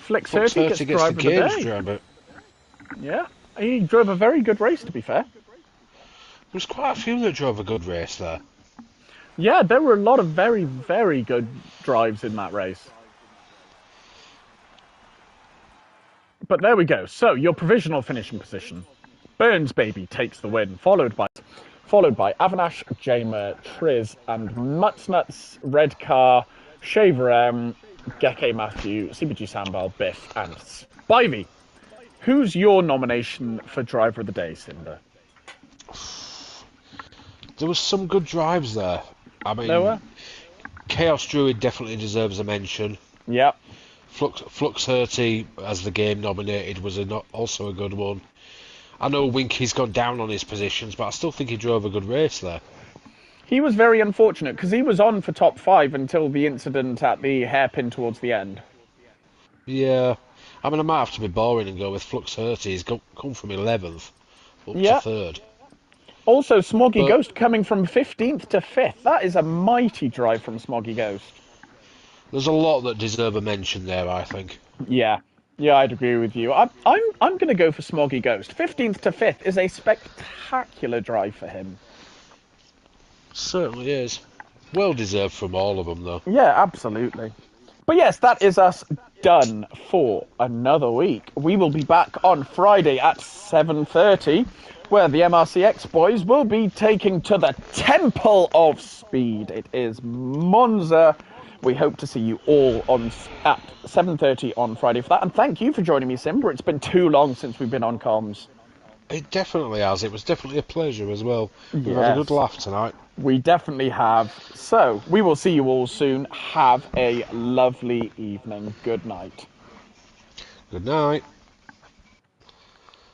[SPEAKER 1] Flix30 gets driver of the day.
[SPEAKER 2] Driver.
[SPEAKER 1] Yeah, he drove a very good race, to be fair.
[SPEAKER 2] There was quite a few that drove a good race there.
[SPEAKER 1] Yeah, there were a lot of very, very good drives in that race. But there we go. So, your provisional finishing position. Burns Baby takes the win, followed by Avanash, Jamer, Triz, and Mutsnuts, Red Car, Shaver M, Geke Matthew, CBG Sambal, Biff, and Spivey Who's your nomination for Driver of the Day, Cinder?
[SPEAKER 2] There was some good drives there. I mean,
[SPEAKER 1] Noah?
[SPEAKER 2] Chaos Druid definitely deserves a mention.
[SPEAKER 1] Yep.
[SPEAKER 2] Flux Hurty, as the game nominated, was also a good one. I know Winky's gone down on his positions, but I still think he drove a good race there.
[SPEAKER 1] He was very unfortunate because he was on for top 5 until the incident at the hairpin towards the end.
[SPEAKER 2] Yeah. I mean, I might have to be boring and go with Flux Hurty. He's come from 11th up to 3rd.
[SPEAKER 1] Also, Smoggy Ghost coming from 15th to 5th. That is a mighty drive from Smoggy Ghost.
[SPEAKER 2] There's a lot that deserve a mention there, I think.
[SPEAKER 1] Yeah, I'd agree with you. I'm going to go for Smoggy Ghost. 15th to 5th is a spectacular drive for him.
[SPEAKER 2] Certainly is. Well deserved from all of them, though.
[SPEAKER 1] Yeah, absolutely. But yes, that is us done for another week. We will be back on Friday at 7:30, where the MRCX boys will be taking to the Temple of Speed. It is Monza. We hope to see you all at 7:30 on Friday for that. And thank you for joining me, Simba. It's been too long since we've been on comms.
[SPEAKER 2] It definitely has. It was definitely a pleasure as well. We've had a good laugh tonight.
[SPEAKER 1] We definitely have. So, we will see you all soon. Have a lovely evening. Good night.
[SPEAKER 2] Good night.